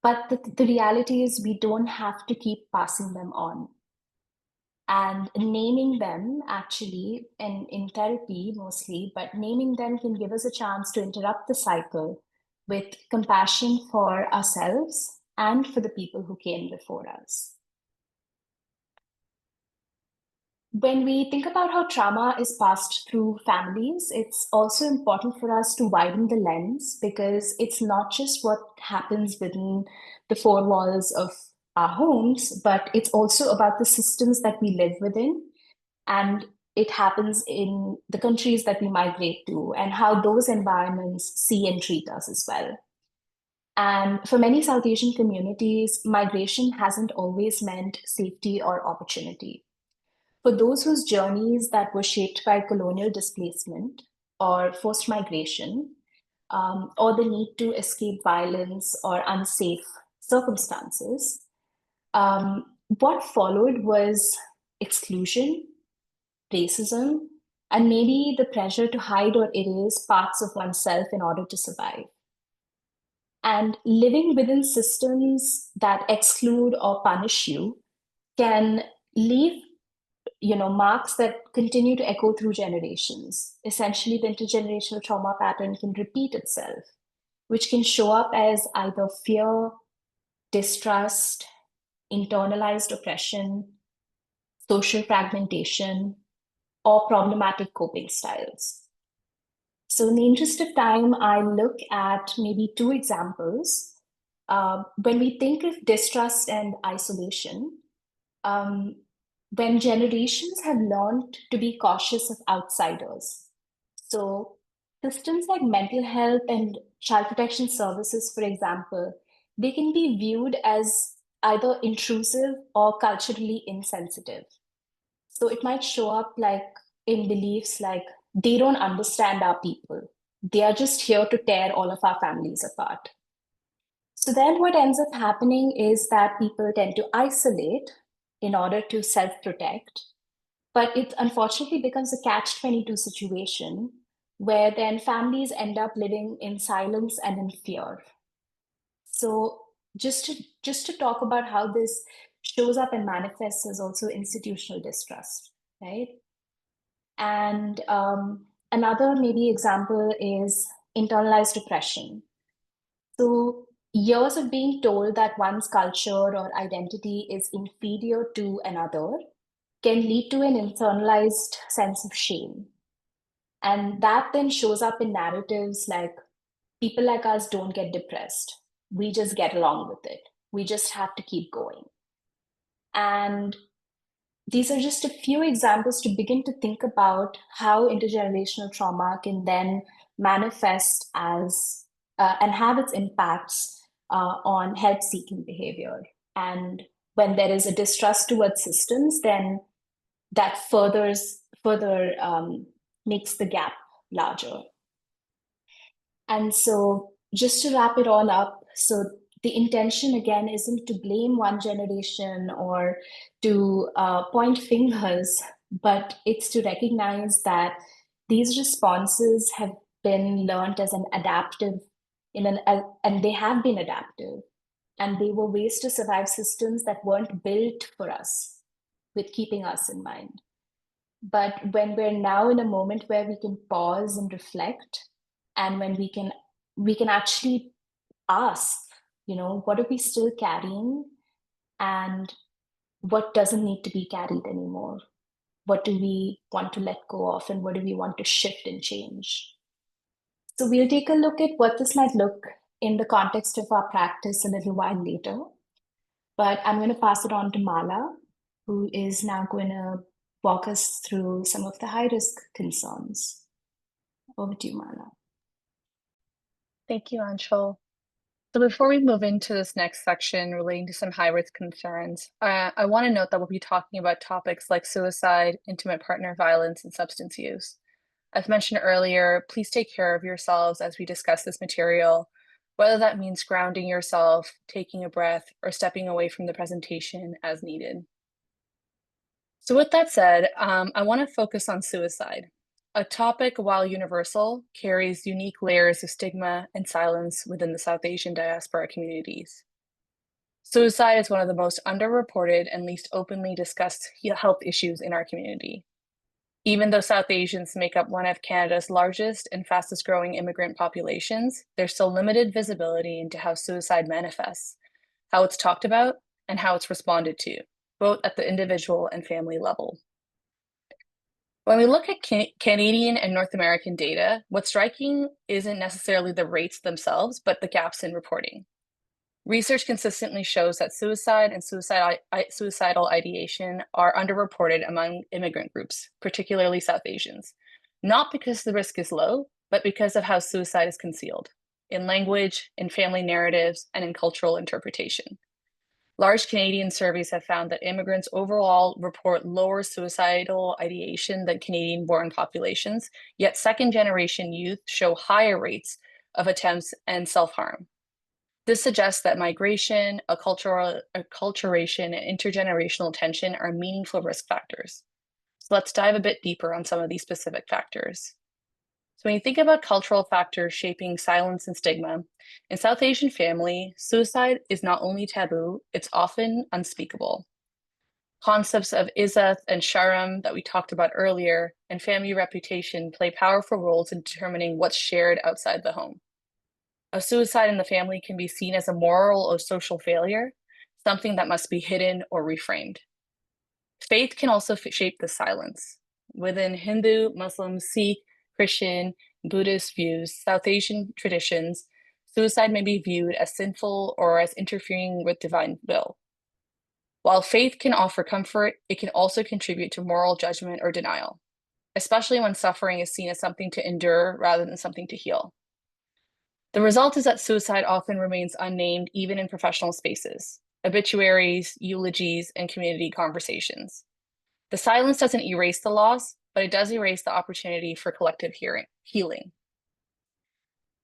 But the reality is we don't have to keep passing them on. And naming them actually, and in therapy mostly, but naming them can give us a chance to interrupt the cycle with compassion for ourselves and for the people who came before us. When we think about how trauma is passed through families, it's also important for us to widen the lens, because it's not just what happens within the four walls of our homes, but it's also about the systems that we live within. And it happens in the countries that we migrate to and how those environments see and treat us as well. And for many South Asian communities, migration hasn't always meant safety or opportunity. For those whose journeys that were shaped by colonial displacement or forced migration, or the need to escape violence or unsafe circumstances, what followed was exclusion, racism, and maybe the pressure to hide or erase parts of oneself in order to survive. And living within systems that exclude or punish you can leave marks that continue to echo through generations. Essentially, the intergenerational trauma pattern can repeat itself, which can show up as either fear, distrust, internalized oppression, social fragmentation, or problematic coping styles. So in the interest of time, I look at maybe two examples. When we think of distrust and isolation, when generations have learned to be cautious of outsiders. So systems like mental health and child protection services, for example, they can be viewed as either intrusive or culturally insensitive. So it might show up like in beliefs like they don't understand our people. They are just here to tear all of our families apart. So then what ends up happening is that people tend to isolate in order to self-protect. But it unfortunately becomes a catch-22 situation where then families end up living in silence and in fear. So just to talk about how this shows up and manifests as also institutional distrust, right? And another maybe example is internalized oppression. So years of being told that one's culture or identity is inferior to another can lead to an internalized sense of shame. And that then shows up in narratives like people like us don't get depressed. We just get along with it. We just have to keep going. And these are just a few examples to begin to think about how intergenerational trauma can then manifest as and have its impacts on help-seeking behavior. And when there is a distrust towards systems, then that further makes the gap larger. And so just to wrap it all up, so the intention again isn't to blame one generation or to point fingers, but it's to recognize that these responses have been learned as an adaptive and they have been adaptive, and they were ways to survive systems that weren't built for us with keeping us in mind. But when we're now in a moment where we can pause and reflect, and when we can actually ask, what are we still carrying, and what doesn't need to be carried anymore? What do we want to let go of, and what do we want to shift and change? So we'll take a look at what this might look in the context of our practice a little while later. But I'm going to pass it on to Mala, who is now going to walk us through some of the high-risk concerns. Over to you, Mala. Thank you, Anshul. So before we move into this next section relating to some high-risk concerns, I want to note that we'll be talking about topics like suicide, intimate partner violence, and substance use. As mentioned earlier, please take care of yourselves as we discuss this material, whether that means grounding yourself, taking a breath, or stepping away from the presentation as needed. So with that said, I want to focus on suicide. A topic, while universal, carries unique layers of stigma and silence within the South Asian diaspora communities. Suicide is one of the most underreported and least openly discussed health issues in our community. Even though South Asians make up one of Canada's largest and fastest growing immigrant populations, there's still limited visibility into how suicide manifests, how it's talked about, and how it's responded to, both at the individual and family level. When we look at Canadian and North American data, what's striking isn't necessarily the rates themselves, but the gaps in reporting. Research consistently shows that suicide and suicidal ideation are underreported among immigrant groups, particularly South Asians, not because the risk is low, but because of how suicide is concealed in language, in family narratives, and in cultural interpretation. Large Canadian surveys have found that immigrants overall report lower suicidal ideation than Canadian-born populations, yet second-generation youth show higher rates of attempts and self-harm. This suggests that migration, acculturation, and intergenerational tension are meaningful risk factors. So let's dive a bit deeper on some of these specific factors. So when you think about cultural factors shaping silence and stigma, in South Asian family, suicide is not only taboo, it's often unspeakable. Concepts of izzat and sharam that we talked about earlier and family reputation play powerful roles in determining what's shared outside the home. A suicide in the family can be seen as a moral or social failure, something that must be hidden or reframed. Faith can also shape the silence. Within Hindu, Muslim, Sikh, Christian, Buddhist views, South Asian traditions, suicide may be viewed as sinful or as interfering with divine will. While faith can offer comfort, it can also contribute to moral judgment or denial, especially when suffering is seen as something to endure rather than something to heal. The result is that suicide often remains unnamed even in professional spaces, obituaries, eulogies, and community conversations. The silence doesn't erase the loss, but it does erase the opportunity for collective healing.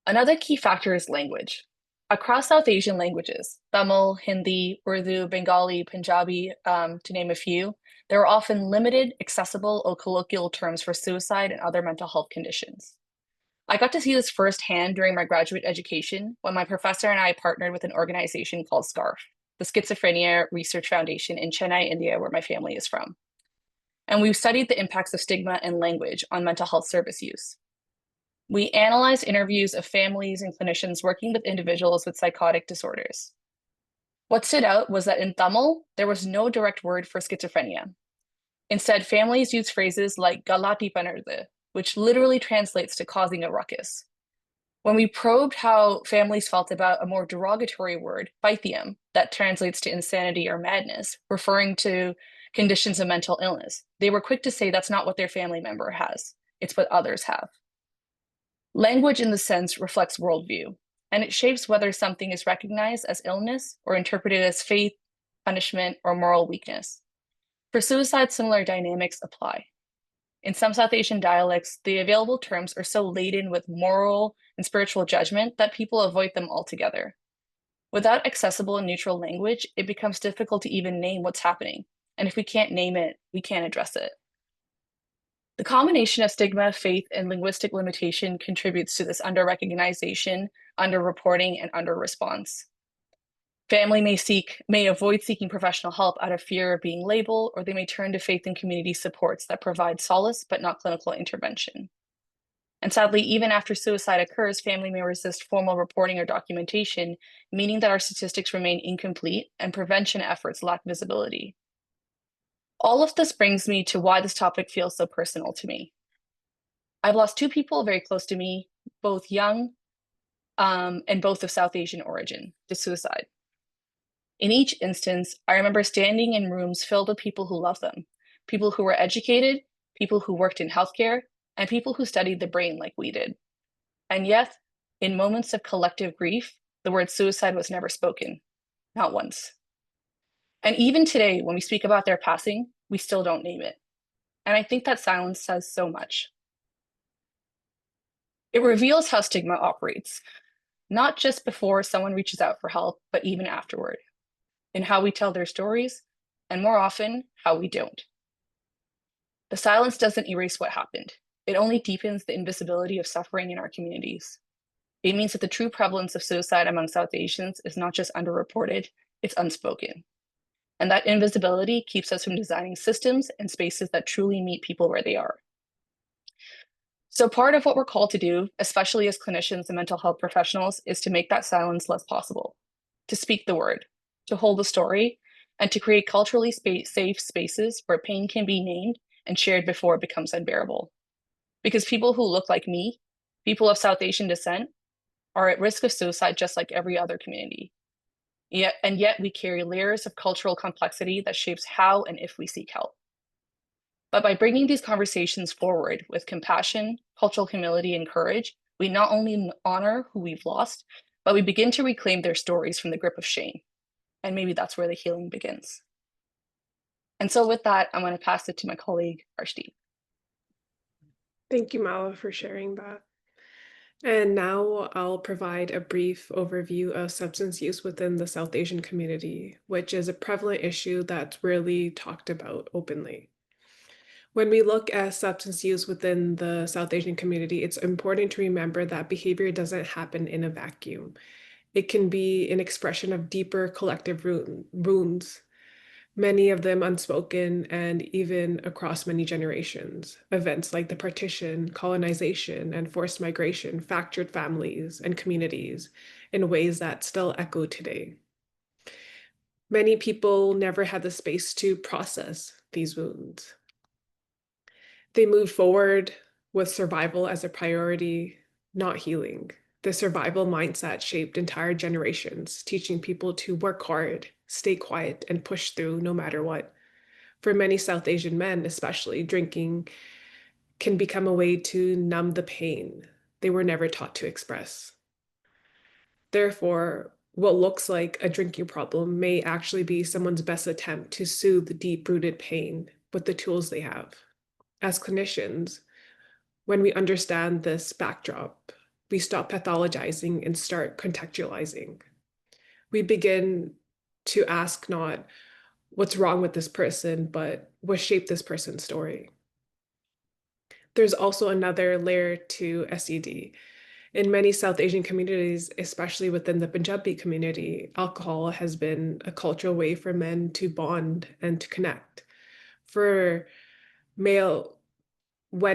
Another key factor is language. Across South Asian languages, Tamil, Hindi, Urdu, Bengali, Punjabi, to name a few, there are often limited, accessible, or colloquial terms for suicide and other mental health conditions. I got to see this firsthand during my graduate education when my professor and I partnered with an organization called SCARF, the Schizophrenia Research Foundation in Chennai, India, where my family is from. And we studied the impacts of stigma and language on mental health service use. We analyzed interviews of families and clinicians working with individuals with psychotic disorders. What stood out was that in Tamil, there was no direct word for schizophrenia. Instead, families used phrases like galati panardu, which literally translates to causing a ruckus. When we probed how families felt about a more derogatory word, pythium, that translates to insanity or madness, referring to conditions of mental illness, they were quick to say that's not what their family member has, it's what others have. Language in this sense reflects worldview, and it shapes whether something is recognized as illness or interpreted as faith, punishment, or moral weakness. For suicide, similar dynamics apply. In some South Asian dialects, the available terms are so laden with moral and spiritual judgment that people avoid them altogether. Without accessible and neutral language, it becomes difficult to even name what's happening. And if we can't name it, we can't address it. The combination of stigma, faith, and linguistic limitation contributes to this under-recognition, under-reporting, and under-response. Family may avoid seeking professional help out of fear of being labeled, or they may turn to faith and community supports that provide solace but not clinical intervention. And sadly, even after suicide occurs, family may resist formal reporting or documentation, meaning that our statistics remain incomplete and prevention efforts lack visibility. All of this brings me to why this topic feels so personal to me. I've lost two people very close to me, both young and both of South Asian origin, to suicide. In each instance, I remember standing in rooms filled with people who loved them, people who were educated, people who worked in healthcare, and people who studied the brain like we did. And yet, in moments of collective grief, the word suicide was never spoken, not once. And even today, when we speak about their passing, we still don't name it. And I think that silence says so much. It reveals how stigma operates, not just before someone reaches out for help, but even afterward, in how we tell their stories, and more often, how we don't. The silence doesn't erase what happened. It only deepens the invisibility of suffering in our communities. It means that the true prevalence of suicide among South Asians is not just underreported, it's unspoken. And that invisibility keeps us from designing systems and spaces that truly meet people where they are. So part of what we're called to do, especially as clinicians and mental health professionals, is to make that silence less possible, to speak the word, to hold the story, and to create culturally safe spaces where pain can be named and shared before it becomes unbearable. Because people who look like me, people of South Asian descent, are at risk of suicide just like every other community. Yet we carry layers of cultural complexity that shapes how and if we seek help. But by bringing these conversations forward with compassion, cultural humility, and courage, we not only honor who we've lost, but we begin to reclaim their stories from the grip of shame. And maybe that's where the healing begins. And so with that, I'm going to pass it to my colleague, Arshdeep. Thank you, Mala, for sharing that. And now I'll provide a brief overview of substance use within the South Asian community, which is a prevalent issue that's rarely talked about openly. When we look at substance use within the South Asian community, it's important to remember that behavior doesn't happen in a vacuum. It can be an expression of deeper collective wounds, many of them unspoken and even across many generations. Events like the partition, colonization, and forced migration fractured families and communities in ways that still echo today. Many people never had the space to process these wounds. They moved forward with survival as a priority, not healing. The survival mindset shaped entire generations, teaching people to work hard, stay quiet, and push through no matter what. For many South Asian men, especially, drinking can become a way to numb the pain they were never taught to express. Therefore, what looks like a drinking problem may actually be someone's best attempt to soothe deep-rooted pain with the tools they have. As clinicians, when we understand this backdrop, we stop pathologizing and start contextualizing. We begin to ask not what's wrong with this person, but what shaped this person's story. There's also another layer to SED. In many South Asian communities, especially within the Punjabi community, alcohol has been a cultural way for men to bond and to connect. When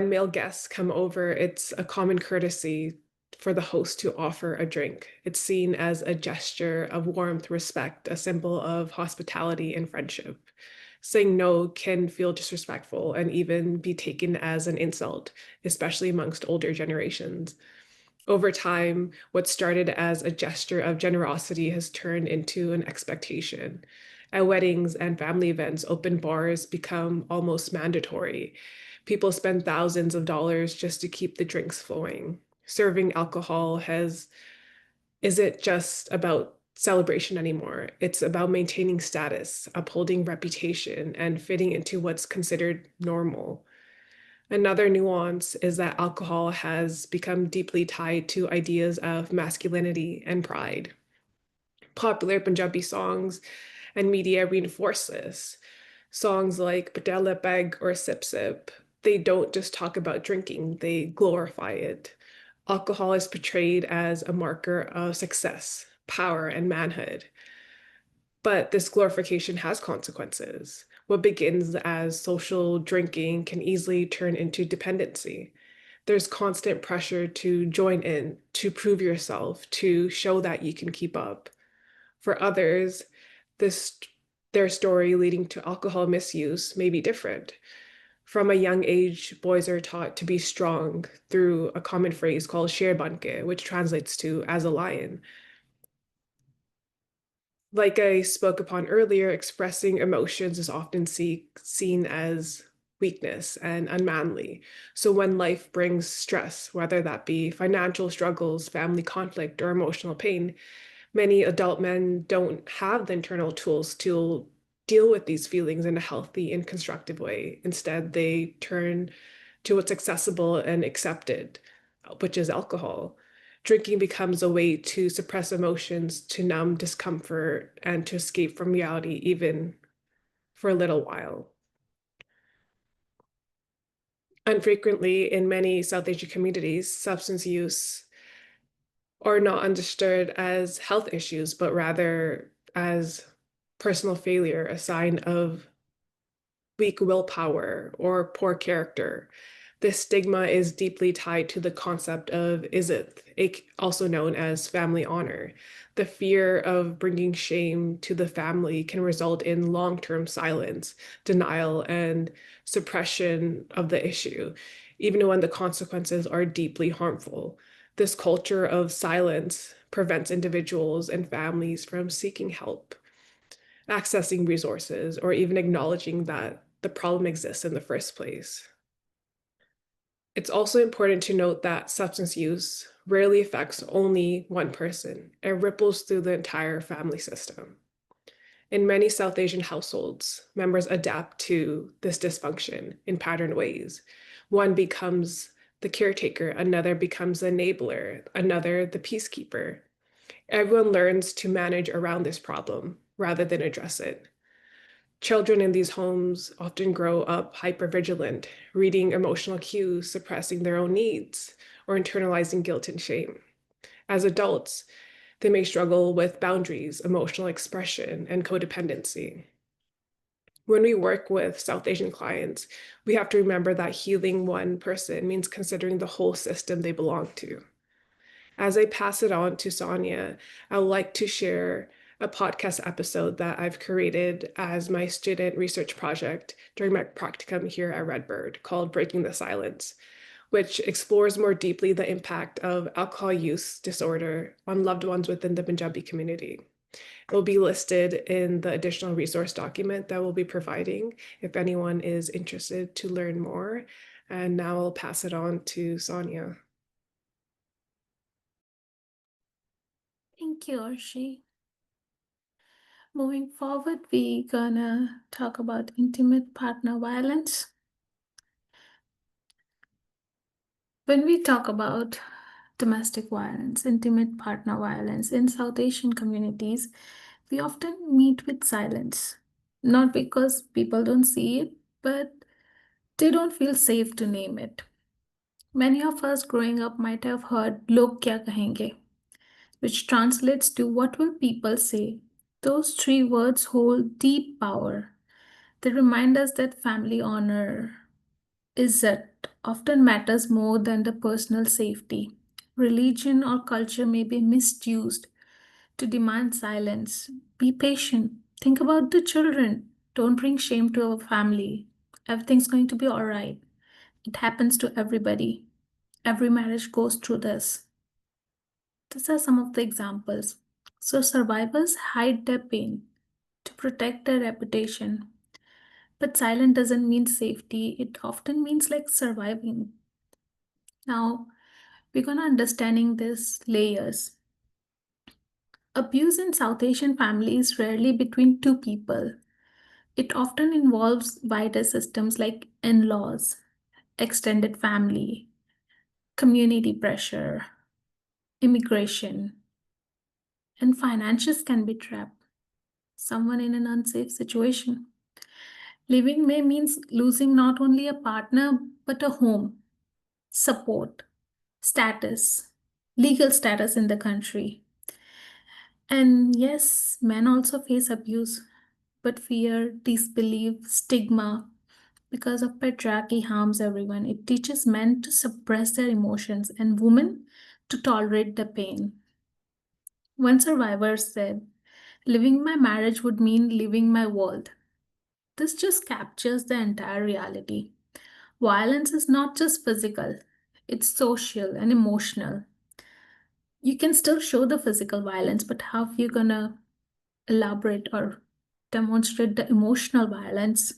male guests come over, it's a common courtesy for the host to offer a drink. It's seen as a gesture of warmth, respect, a symbol of hospitality and friendship. Saying no can feel disrespectful and even be taken as an insult, especially amongst older generations. Over time, what started as a gesture of generosity has turned into an expectation. At weddings and family events, open bars become almost mandatory. People spend thousands of dollars just to keep the drinks flowing. Serving alcohol isn't just about celebration anymore. It's about maintaining status, upholding reputation, and fitting into what's considered normal. Another nuance is that alcohol has become deeply tied to ideas of masculinity and pride. Popular Punjabi songs and media reinforce this. Songs like Patela Peg or Sip Sip, they don't just talk about drinking, they glorify it. Alcohol is portrayed as a marker of success, power, and manhood. But this glorification has consequences. What begins as social drinking can easily turn into dependency. There's constant pressure to join in, to prove yourself, to show that you can keep up. For others, this their story leading to alcohol misuse may be different. From a young age, boys are taught to be strong through a common phrase called "sher banke," which translates to "as a lion." Like I spoke upon earlier, expressing emotions is often seen as weakness and unmanly. So when life brings stress, whether that be financial struggles, family conflict, or emotional pain, many adult men don't have the internal tools to deal with these feelings in a healthy and constructive way. Instead, they turn to what's accessible and accepted, which is alcohol. Drinking becomes a way to suppress emotions, to numb discomfort, and to escape from reality, even for a little while. Unfrequently, in many South Asian communities, substance use are not understood as health issues, but rather as personal failure, a sign of weak willpower or poor character. This stigma is deeply tied to the concept of "isith," also known as family honor. The fear of bringing shame to the family can result in long-term silence, denial, and suppression of the issue, even when the consequences are deeply harmful. This culture of silence prevents individuals and families from seeking help, accessing resources, or even acknowledging that the problem exists in the first place. It's also important to note that substance use rarely affects only one person. It ripples through the entire family system. In many South Asian households, members adapt to this dysfunction in patterned ways. One becomes the caretaker, another becomes the enabler, another the peacekeeper. Everyone learns to manage around this problem rather than address it. Children in these homes often grow up hypervigilant, reading emotional cues, suppressing their own needs, or internalizing guilt and shame. As adults, they may struggle with boundaries, emotional expression, and codependency. When we work with South Asian clients, we have to remember that healing one person means considering the whole system they belong to. As I pass it on to Sonia, I would like to share a podcast episode that I've created as my student research project during my practicum here at RedBird called Breaking the Silence, which explores more deeply the impact of alcohol use disorder on loved ones within the Punjabi community. It will be listed in the additional resource document that we'll be providing if anyone is interested to learn more. And now I'll pass it on to Sonia. Thank you, Arshi. Moving forward, we're gonna talk about intimate partner violence. When we talk about domestic violence, intimate partner violence in South Asian communities, we often meet with silence. Not because people don't see it, but they don't feel safe to name it. Many of us growing up might have heard "log kya kahenge," which translates to "what will people say?" Those three words hold deep power. They remind us that family honor, izzat, often matters more than the personal safety. Religion or culture may be misused to demand silence. Be patient. Think about the children. Don't bring shame to our family. Everything's going to be all right. It happens to everybody. Every marriage goes through this. These are some of the examples. So, survivors hide their pain to protect their reputation. But silent doesn't mean safety, it often means like surviving. Now, we're gonna understanding these layers. Abuse in South Asian families is rarely between two people. It often involves wider systems like in laws, extended family, community pressure, immigration, and finances can be trapped. Someone in an unsafe situation. Leaving may means losing not only a partner but a home, support, status, legal status in the country. And yes, men also face abuse, but fear, disbelief, stigma because of patriarchy harms everyone. It teaches men to suppress their emotions and women to tolerate the pain. One survivor said, "Living my marriage would mean leaving my world." This just captures the entire reality. Violence is not just physical, it's social and emotional. You can still show the physical violence, but how are you gonna elaborate or demonstrate the emotional violence?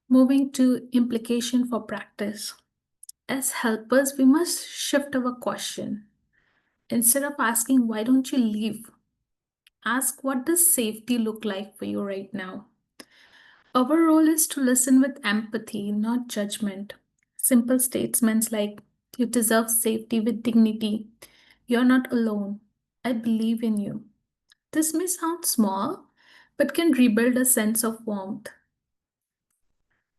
Moving to implication for practice. As helpers, we must shift our question. Instead of asking, "Why don't you leave?" ask, "What does safety look like for you right now?" Our role is to listen with empathy, not judgment. Simple statements like, "You deserve safety with dignity. You're not alone. I believe in you." This may sound small, but can rebuild a sense of warmth,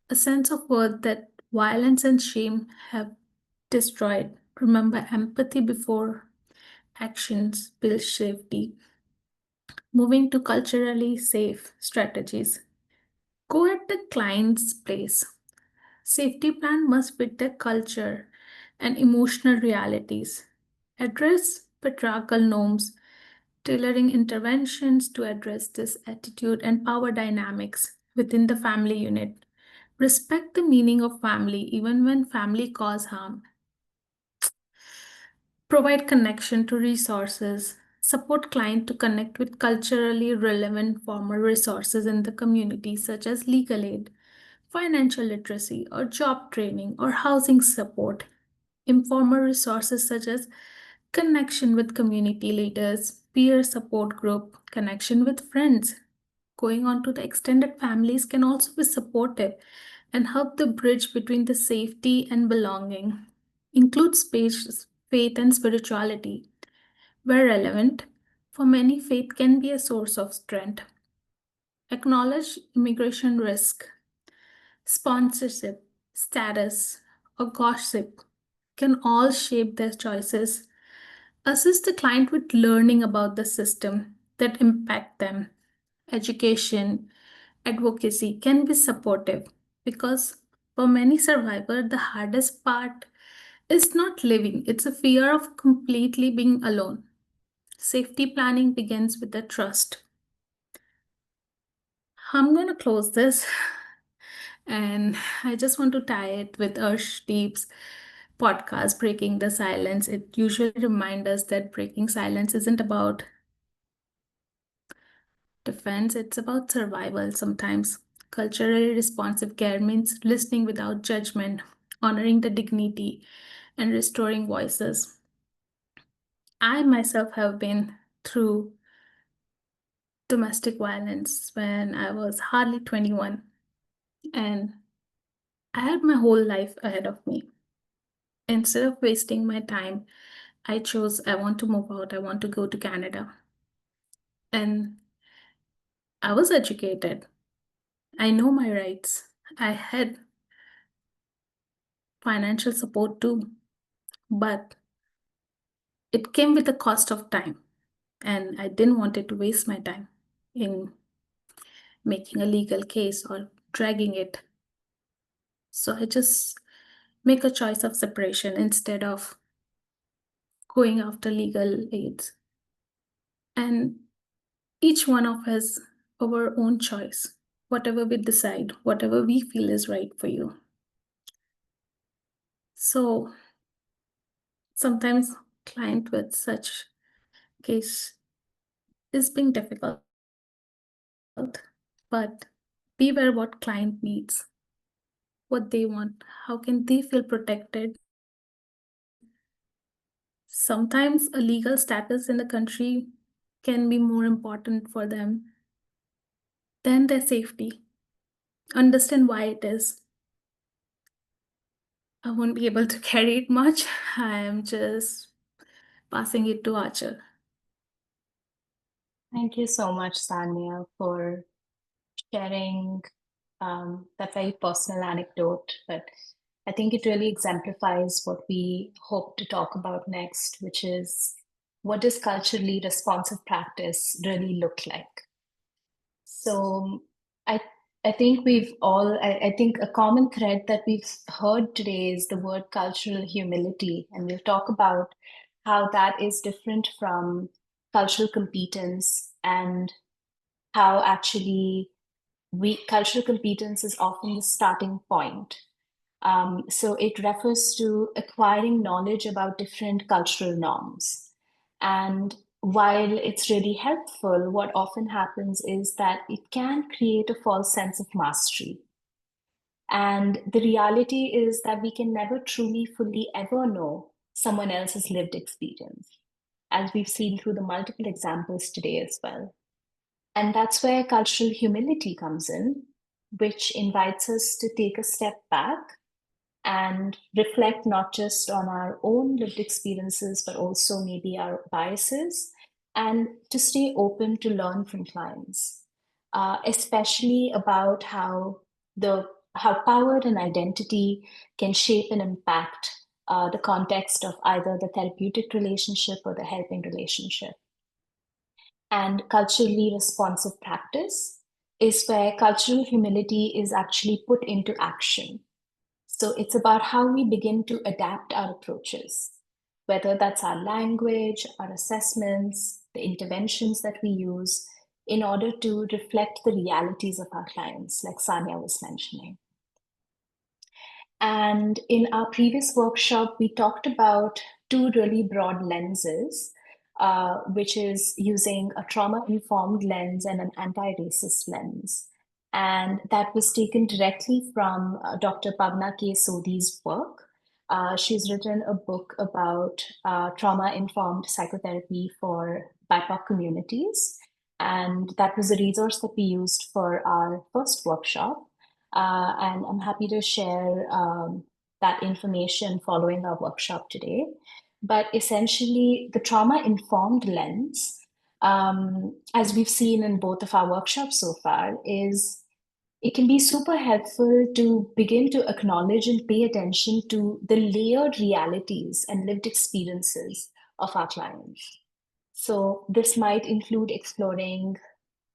a sense of worth that violence and shame have destroyed. Remember, empathy before actions builds safety. Moving to culturally safe strategies. Go at the client's pace. Safety plan must fit their culture and emotional realities. Address patriarchal norms, tailoring interventions to address this attitude and power dynamics within the family unit. Respect the meaning of family even when family cause harm. Provide connection to resources. Support client to connect with culturally relevant formal resources in the community, such as legal aid, financial literacy, or job training, or housing support. Informal resources such as connection with community leaders, peer support group, connection with friends. Going on to the extended families can also be supportive and help the bridge between the safety and belonging. Include space, faith, and spirituality. Where relevant, for many, faith can be a source of strength. Acknowledge immigration risk, sponsorship, status, or gossip can all shape their choices. Assist the client with learning about the system that impact them. Education, advocacy can be supportive because for many survivors, the hardest part is not living, it's a fear of completely being alone. Safety planning begins with the trust. I'm going to close this and I just want to tie it with Arshdeep's podcast, Breaking the Silence. It usually reminds us that breaking silence isn't about defense, it's about survival sometimes. Culturally responsive care means listening without judgment, honoring the dignity, and restoring voices. I myself have been through domestic violence when I was hardly 21, and I had my whole life ahead of me. Instead of wasting my time, I chose I want to move out, I want to go to Canada. And I was educated. I know my rights. I had financial support too, but it came with a cost of time. And I didn't want it to waste my time in making a legal case or dragging it. So I just make a choice of separation instead of going after legal aids. And each one of us our own choice, whatever we decide, whatever we feel is right for you. So sometimes client with such case is being difficult, but beware what client needs, what they want, how can they feel protected. Sometimes a legal status in the country can be more important for them than their safety. Understand why it is. I won't be able to carry it much. I am just passing it to Archer. Thank you so much, Sanya, for sharing that very personal anecdote. But I think it really exemplifies what we hope to talk about next, which is what does culturally responsive practice really look like? So I I think I think a common thread that we've heard today is the word cultural humility, and we'll talk about how that is different from cultural competence and how actually cultural competence is often the starting point. So it refers to acquiring knowledge about different cultural norms. And while it's really helpful, what often happens is that it can create a false sense of mastery. And the reality is that we can never truly, fully ever know someone else's lived experience, as we've seen through the multiple examples today as well. And that's where cultural humility comes in, which invites us to take a step back and reflect not just on our own lived experiences, but also maybe our biases, and to stay open to learn from clients, especially about how power and identity can shape and impact the context of either the therapeutic relationship or the helping relationship. And culturally responsive practice is where cultural humility is actually put into action. So it's about how we begin to adapt our approaches, whether that's our language, our assessments, the interventions that we use in order to reflect the realities of our clients, like Sanya was mentioning. And in our previous workshop, we talked about two really broad lenses, which is using a trauma-informed lens and an anti-racist lens. And that was taken directly from Dr. Pavna K. Sodhi's work. She's written a book about trauma-informed psychotherapy for BIPOC communities. And that was a resource that we used for our first workshop. And I'm happy to share that information following our workshop today. But essentially, the trauma-informed lens, as we've seen in both of our workshops so far, is it can be super helpful to begin to acknowledge and pay attention to the layered realities and lived experiences of our clients. So this might include exploring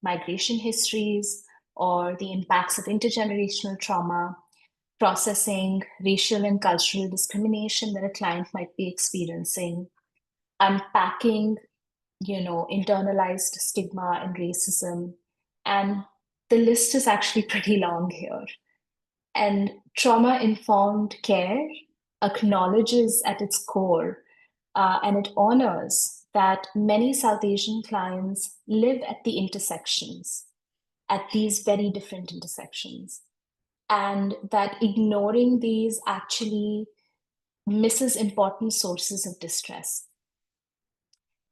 migration histories or the impacts of intergenerational trauma, processing racial and cultural discrimination that a client might be experiencing, unpacking, internalized stigma and racism. And the list is actually pretty long here. And trauma-informed care acknowledges at its core and it honors that many South Asian clients live at the intersections, at these very different intersections, and that ignoring these actually misses important sources of distress.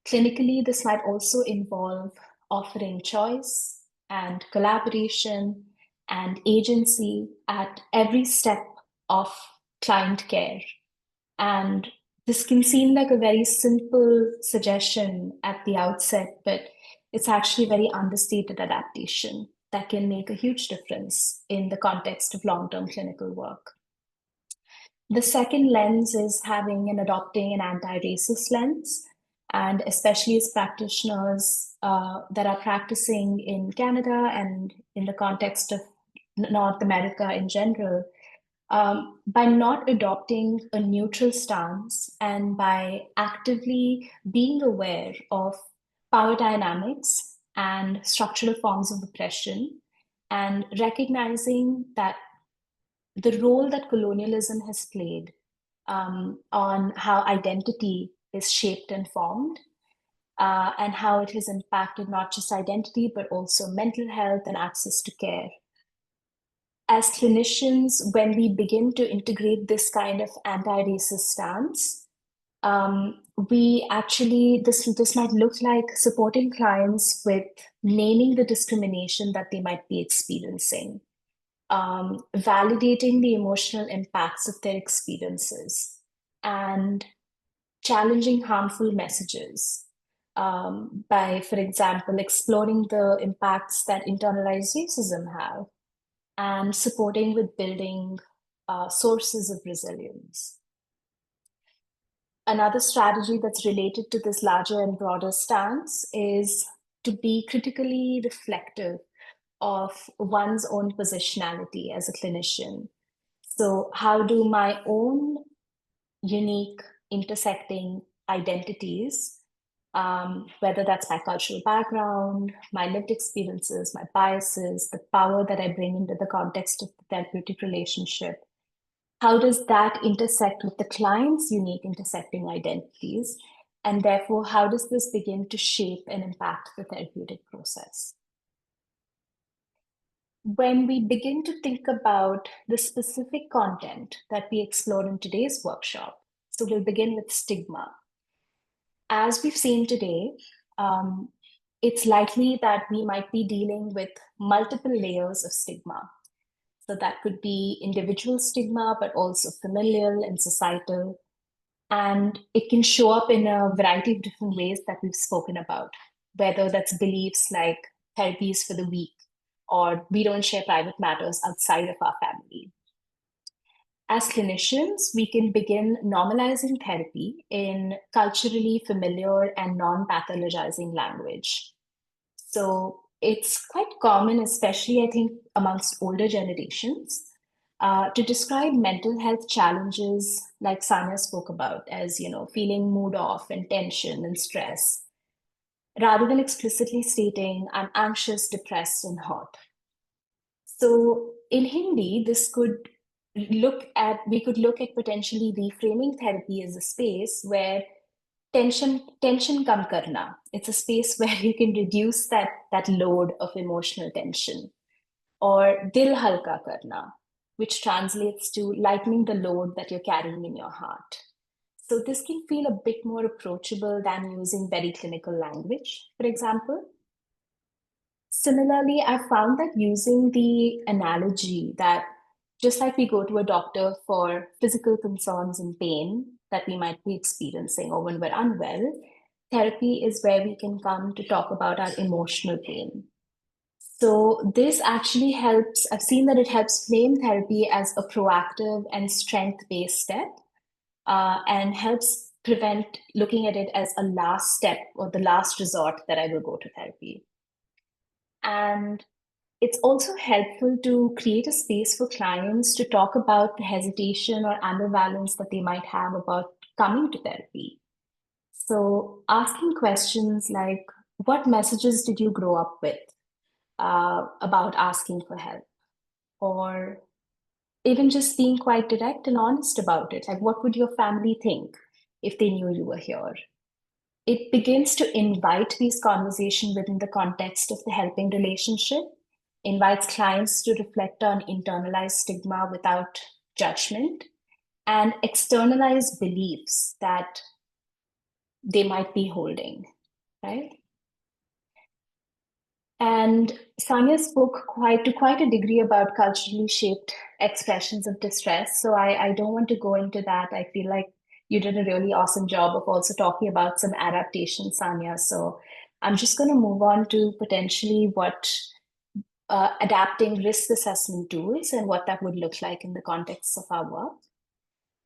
Clinically, this might also involve offering choice and collaboration and agency at every step of client care. And this can seem like a very simple suggestion at the outset, but it's actually very understated adaptation that can make a huge difference in the context of long-term clinical work. The second lens is having and adopting an anti-racist lens, and especially as practitioners that are practicing in Canada and in the context of North America in general, by not adopting a neutral stance and by actively being aware of power dynamics and structural forms of oppression, and recognizing that the role that colonialism has played on how identity is shaped and formed, and how it has impacted not just identity, but also mental health and access to care. As clinicians, when we begin to integrate this kind of anti-racist stance, we actually, this might look like supporting clients with naming the discrimination that they might be experiencing, validating the emotional impacts of their experiences, and challenging harmful messages by, for example, exploring the impacts that internalized racism have, and supporting with building sources of resilience. Another strategy that's related to this larger and broader stance is to be critically reflective of one's own positionality as a clinician. So, how do my own unique intersecting identities, whether that's my cultural background, my lived experiences, my biases, the power that I bring into the context of the therapeutic relationship, how does that intersect with the client's unique intersecting identities? And therefore, how does this begin to shape and impact the therapeutic process? When we begin to think about the specific content that we explore in today's workshop, so we'll begin with stigma. As we've seen today, it's likely that we might be dealing with multiple layers of stigma. So that could be individual stigma, but also familial and societal. And it can show up in a variety of different ways that we've spoken about, whether that's beliefs like therapy is for the weak, or we don't share private matters outside of our family. As clinicians, we can begin normalizing therapy in culturally familiar and non-pathologizing language. So it's quite common, especially I think amongst older generations, to describe mental health challenges like Sanya spoke about as, feeling mood off and tension and stress, rather than explicitly stating I'm anxious, depressed, and hot. So in Hindi, we could look at potentially reframing therapy as a space where tension kam karna. It's a space where you can reduce that load of emotional tension, or dil halka karna, which translates to lightening the load that you're carrying in your heart. So this can feel a bit more approachable than using very clinical language, for example. Similarly, I found that using the analogy that just like we go to a doctor for physical concerns and pain that we might be experiencing or when we're unwell, therapy is where we can come to talk about our emotional pain. So this actually helps. I've seen that it helps frame therapy as a proactive and strength-based step, and helps prevent looking at it as a last step or the last resort that I will go to therapy. And it's also helpful to create a space for clients to talk about the hesitation or ambivalence that they might have about coming to therapy. So asking questions like, what messages did you grow up with about asking for help? Or even just being quite direct and honest about it. Like, what would your family think if they knew you were here? It begins to invite these conversations within the context of the helping relationship, invites clients to reflect on internalized stigma without judgment, and externalized beliefs that they might be holding, right? And Sanya spoke to quite a degree about culturally shaped expressions of distress. So I don't want to go into that. I feel like you did a really awesome job of also talking about some adaptation, Sanya. So I'm just going to move on to potentially what adapting risk assessment tools and what that would look like in the context of our work.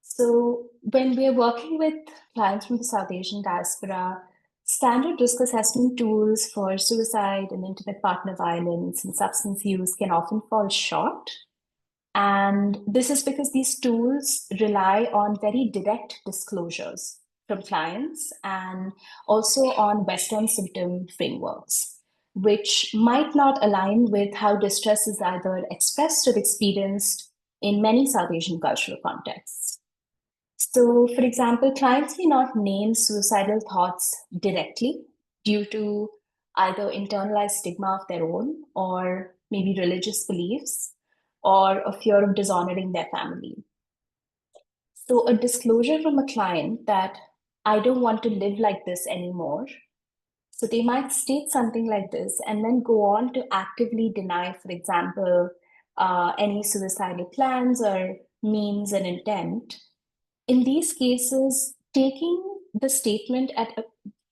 So when we're working with clients from the South Asian diaspora, standard risk assessment tools for suicide and intimate partner violence and substance use can often fall short. And this is because these tools rely on very direct disclosures from clients and also on Western symptom frameworks, which might not align with how distress is either expressed or experienced in many South Asian cultural contexts. So, for example, clients may not name suicidal thoughts directly due to either internalized stigma of their own or maybe religious beliefs or a fear of dishonoring their family. So, a disclosure from a client that I don't want to live like this anymore. So, they might state something like this and then go on to actively deny, for example, any suicidal plans or means and intent. In these cases, taking the statement at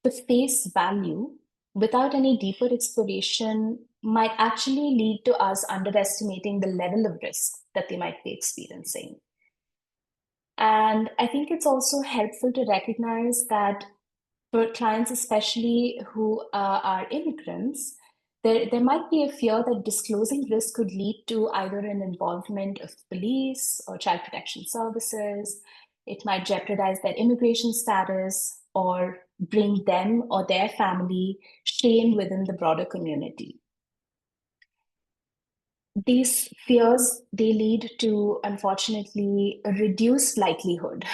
the face value without any deeper exploration might actually lead to us underestimating the level of risk that they might be experiencing. And I think it's also helpful to recognize that for clients, especially who are immigrants, there might be a fear that disclosing risk could lead to either an involvement of police or child protection services. It might jeopardize their immigration status or bring them or their family shame within the broader community. These fears, they lead to, unfortunately, a reduced likelihood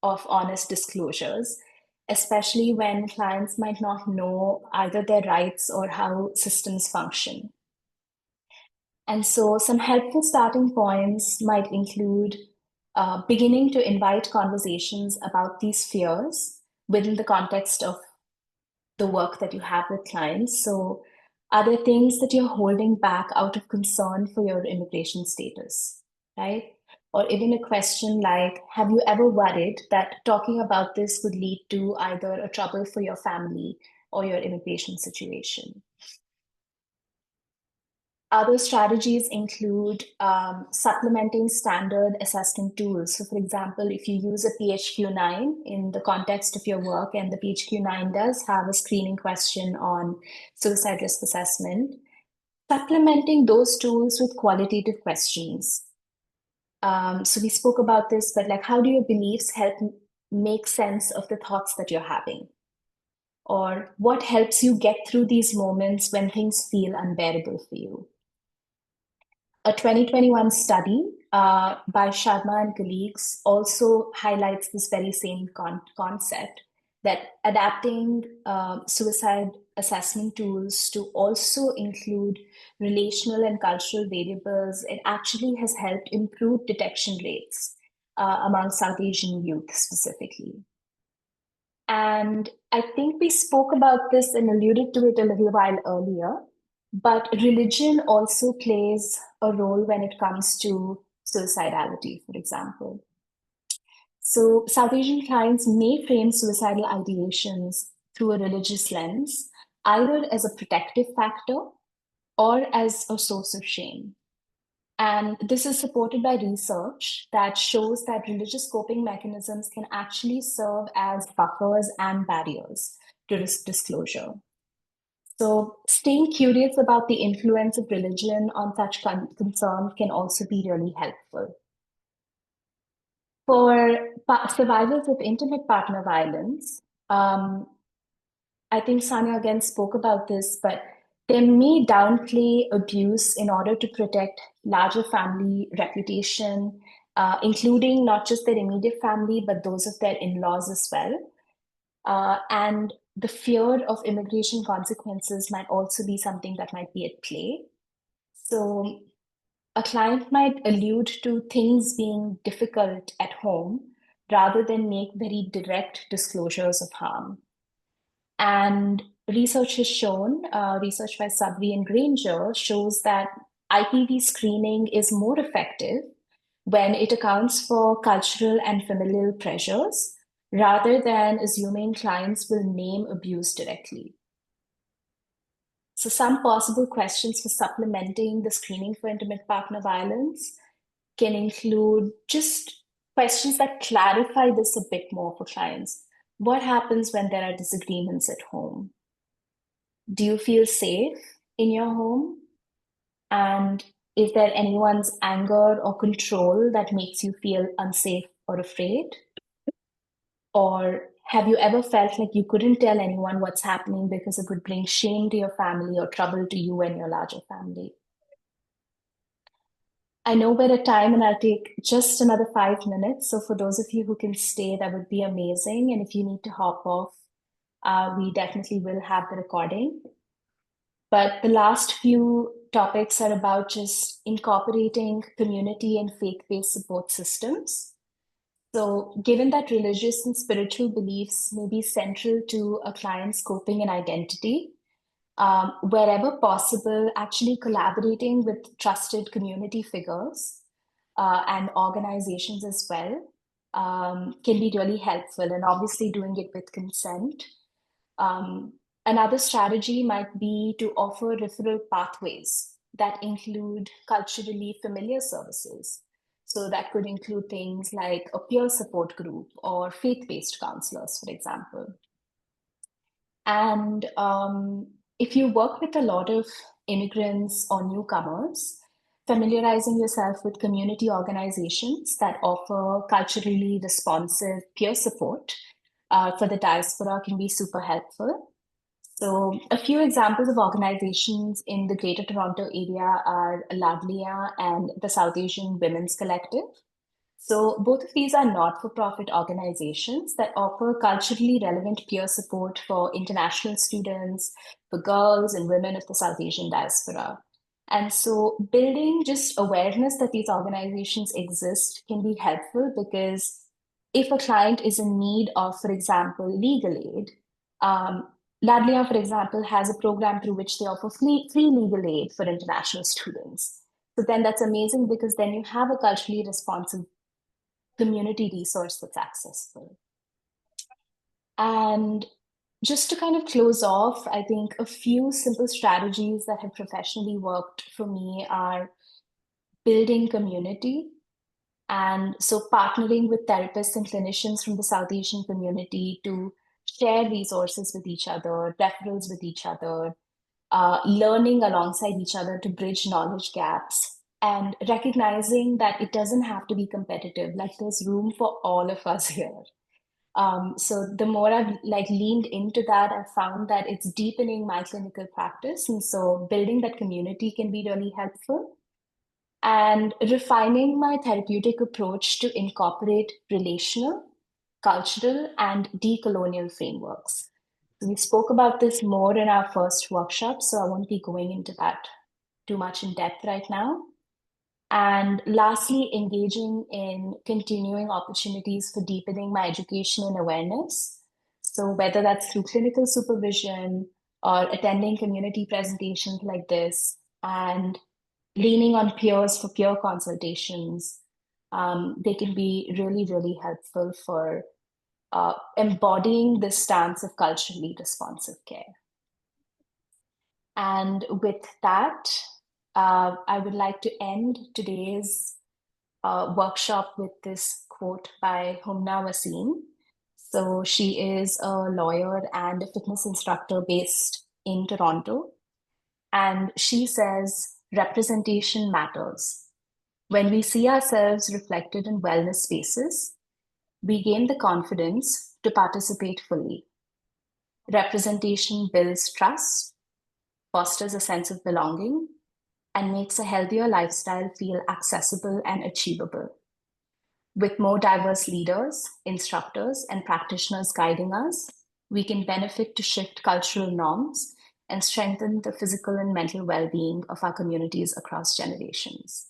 of honest disclosures, especially when clients might not know either their rights or how systems function. And so some helpful starting points might include beginning to invite conversations about these fears within the context of the work that you have with clients. So are there things that you're holding back out of concern for your immigration status, right? Or even a question like, have you ever worried that talking about this would lead to either a trouble for your family or your immigration situation? Other strategies include supplementing standard assessment tools. So for example, if you use a PHQ-9 in the context of your work, and the PHQ-9 does have a screening question on suicide risk assessment, supplementing those tools with qualitative questions. So we spoke about this, but like, how do your beliefs help make sense of the thoughts that you're having? Or what helps you get through these moments when things feel unbearable for you? A 2021 study by Sharma and colleagues also highlights this very same concept, that adapting suicide assessment tools to also include relational and cultural variables, it actually has helped improve detection rates among South Asian youth specifically. And I think we spoke about this and alluded to it a little while earlier, but religion also plays a role when it comes to suicidality, for example. So South Asian clients may frame suicidal ideations through a religious lens, either as a protective factor or as a source of shame. And this is supported by research that shows that religious coping mechanisms can actually serve as buffers and barriers to risk disclosure. So staying curious about the influence of religion on such concerns can also be really helpful. For survivors of intimate partner violence, I think Sanya again spoke about this, but they may downplay abuse in order to protect larger family reputation, including not just their immediate family, but those of their in-laws as well. And the fear of immigration consequences might also be something that might be at play. So a client might allude to things being difficult at home rather than make very direct disclosures of harm. And research has shown, research by Sabri and Granger shows that IPV screening is more effective when it accounts for cultural and familial pressures rather than assuming clients will name abuse directly. So some possible questions for supplementing the screening for intimate partner violence can include just questions that clarify this a bit more for clients. What happens when there are disagreements at home? Do you feel safe in your home? And is there anyone's anger or control that makes you feel unsafe or afraid? Or have you ever felt like you couldn't tell anyone what's happening because it would bring shame to your family or trouble to you and your larger family? I know we're at time and I'll take just another 5 minutes. So for those of you who can stay, that would be amazing. And if you need to hop off, we definitely will have the recording. But the last few topics are about just incorporating community and faith-based support systems. So given that religious and spiritual beliefs may be central to a client's coping and identity, wherever possible, actually collaborating with trusted community figures and organizations as well can be really helpful, and obviously doing it with consent. Another strategy might be to offer referral pathways that include culturally familiar services. So that could include things like a peer support group or faith-based counselors, for example. And if you work with a lot of immigrants or newcomers, familiarizing yourself with community organizations that offer culturally responsive peer support for the diaspora can be super helpful. So a few examples of organizations in the Greater Toronto area are Ladlia and the South Asian Women's Collective. So both of these are not-for-profit organizations that offer culturally relevant peer support for international students, for girls and women of the South Asian diaspora. And so building just awareness that these organizations exist can be helpful, because if a client is in need of, for example, legal aid, Ladlia, for example, has a program through which they offer free legal aid for international students. So then that's amazing, because then you have a culturally responsive community resource that's accessible. And just to kind of close off, I think a few simple strategies that have professionally worked for me are building community. And so partnering with therapists and clinicians from the South Asian community to share resources with each other, referrals with each other, learning alongside each other to bridge knowledge gaps, and recognizing that it doesn't have to be competitive. Like, there's room for all of us here. So the more I've leaned into that, I've found that it's deepening my clinical practice. And so building that community can be really helpful. And refining my therapeutic approach to incorporate relational, cultural, and decolonial frameworks. We spoke about this more in our first workshop, so I won't be going into that too much in depth right now. And lastly, engaging in continuing opportunities for deepening my education and awareness. So whether that's through clinical supervision or attending community presentations like this, and leaning on peers for peer consultations, they can be really, really helpful for embodying this stance of culturally responsive care. And with that, I would like to end today's workshop with this quote by Humna Wasim. So she is a lawyer and a fitness instructor based in Toronto. And she says, representation matters. When we see ourselves reflected in wellness spaces, we gain the confidence to participate fully. Representation builds trust, fosters a sense of belonging, and makes a healthier lifestyle feel accessible and achievable. With more diverse leaders, instructors, and practitioners guiding us, we can benefit to shift cultural norms and strengthen the physical and mental well-being of our communities across generations.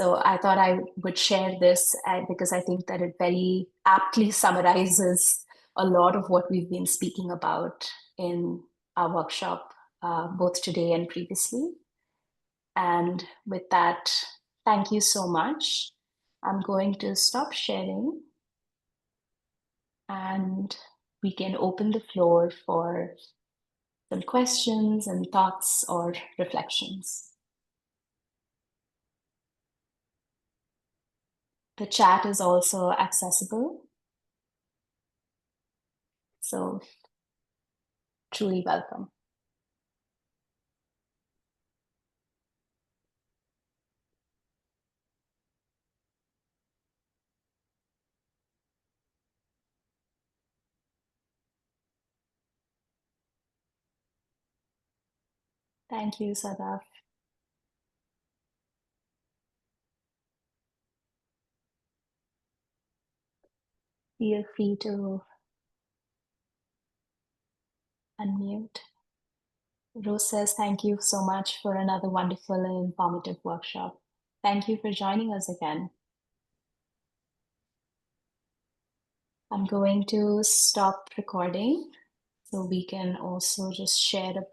So I thought I would share this because I think that it very aptly summarizes a lot of what we've been speaking about in our workshop, both today and previously. And with that, thank you so much. I'm going to stop sharing, and we can open the floor for some questions and thoughts or reflections. The chat is also accessible, so truly welcome. Thank you, Sadaf. Feel free to unmute. Rose says, thank you so much for another wonderful and informative workshop. Thank you for joining us again. I'm going to stop recording so we can also just share a bit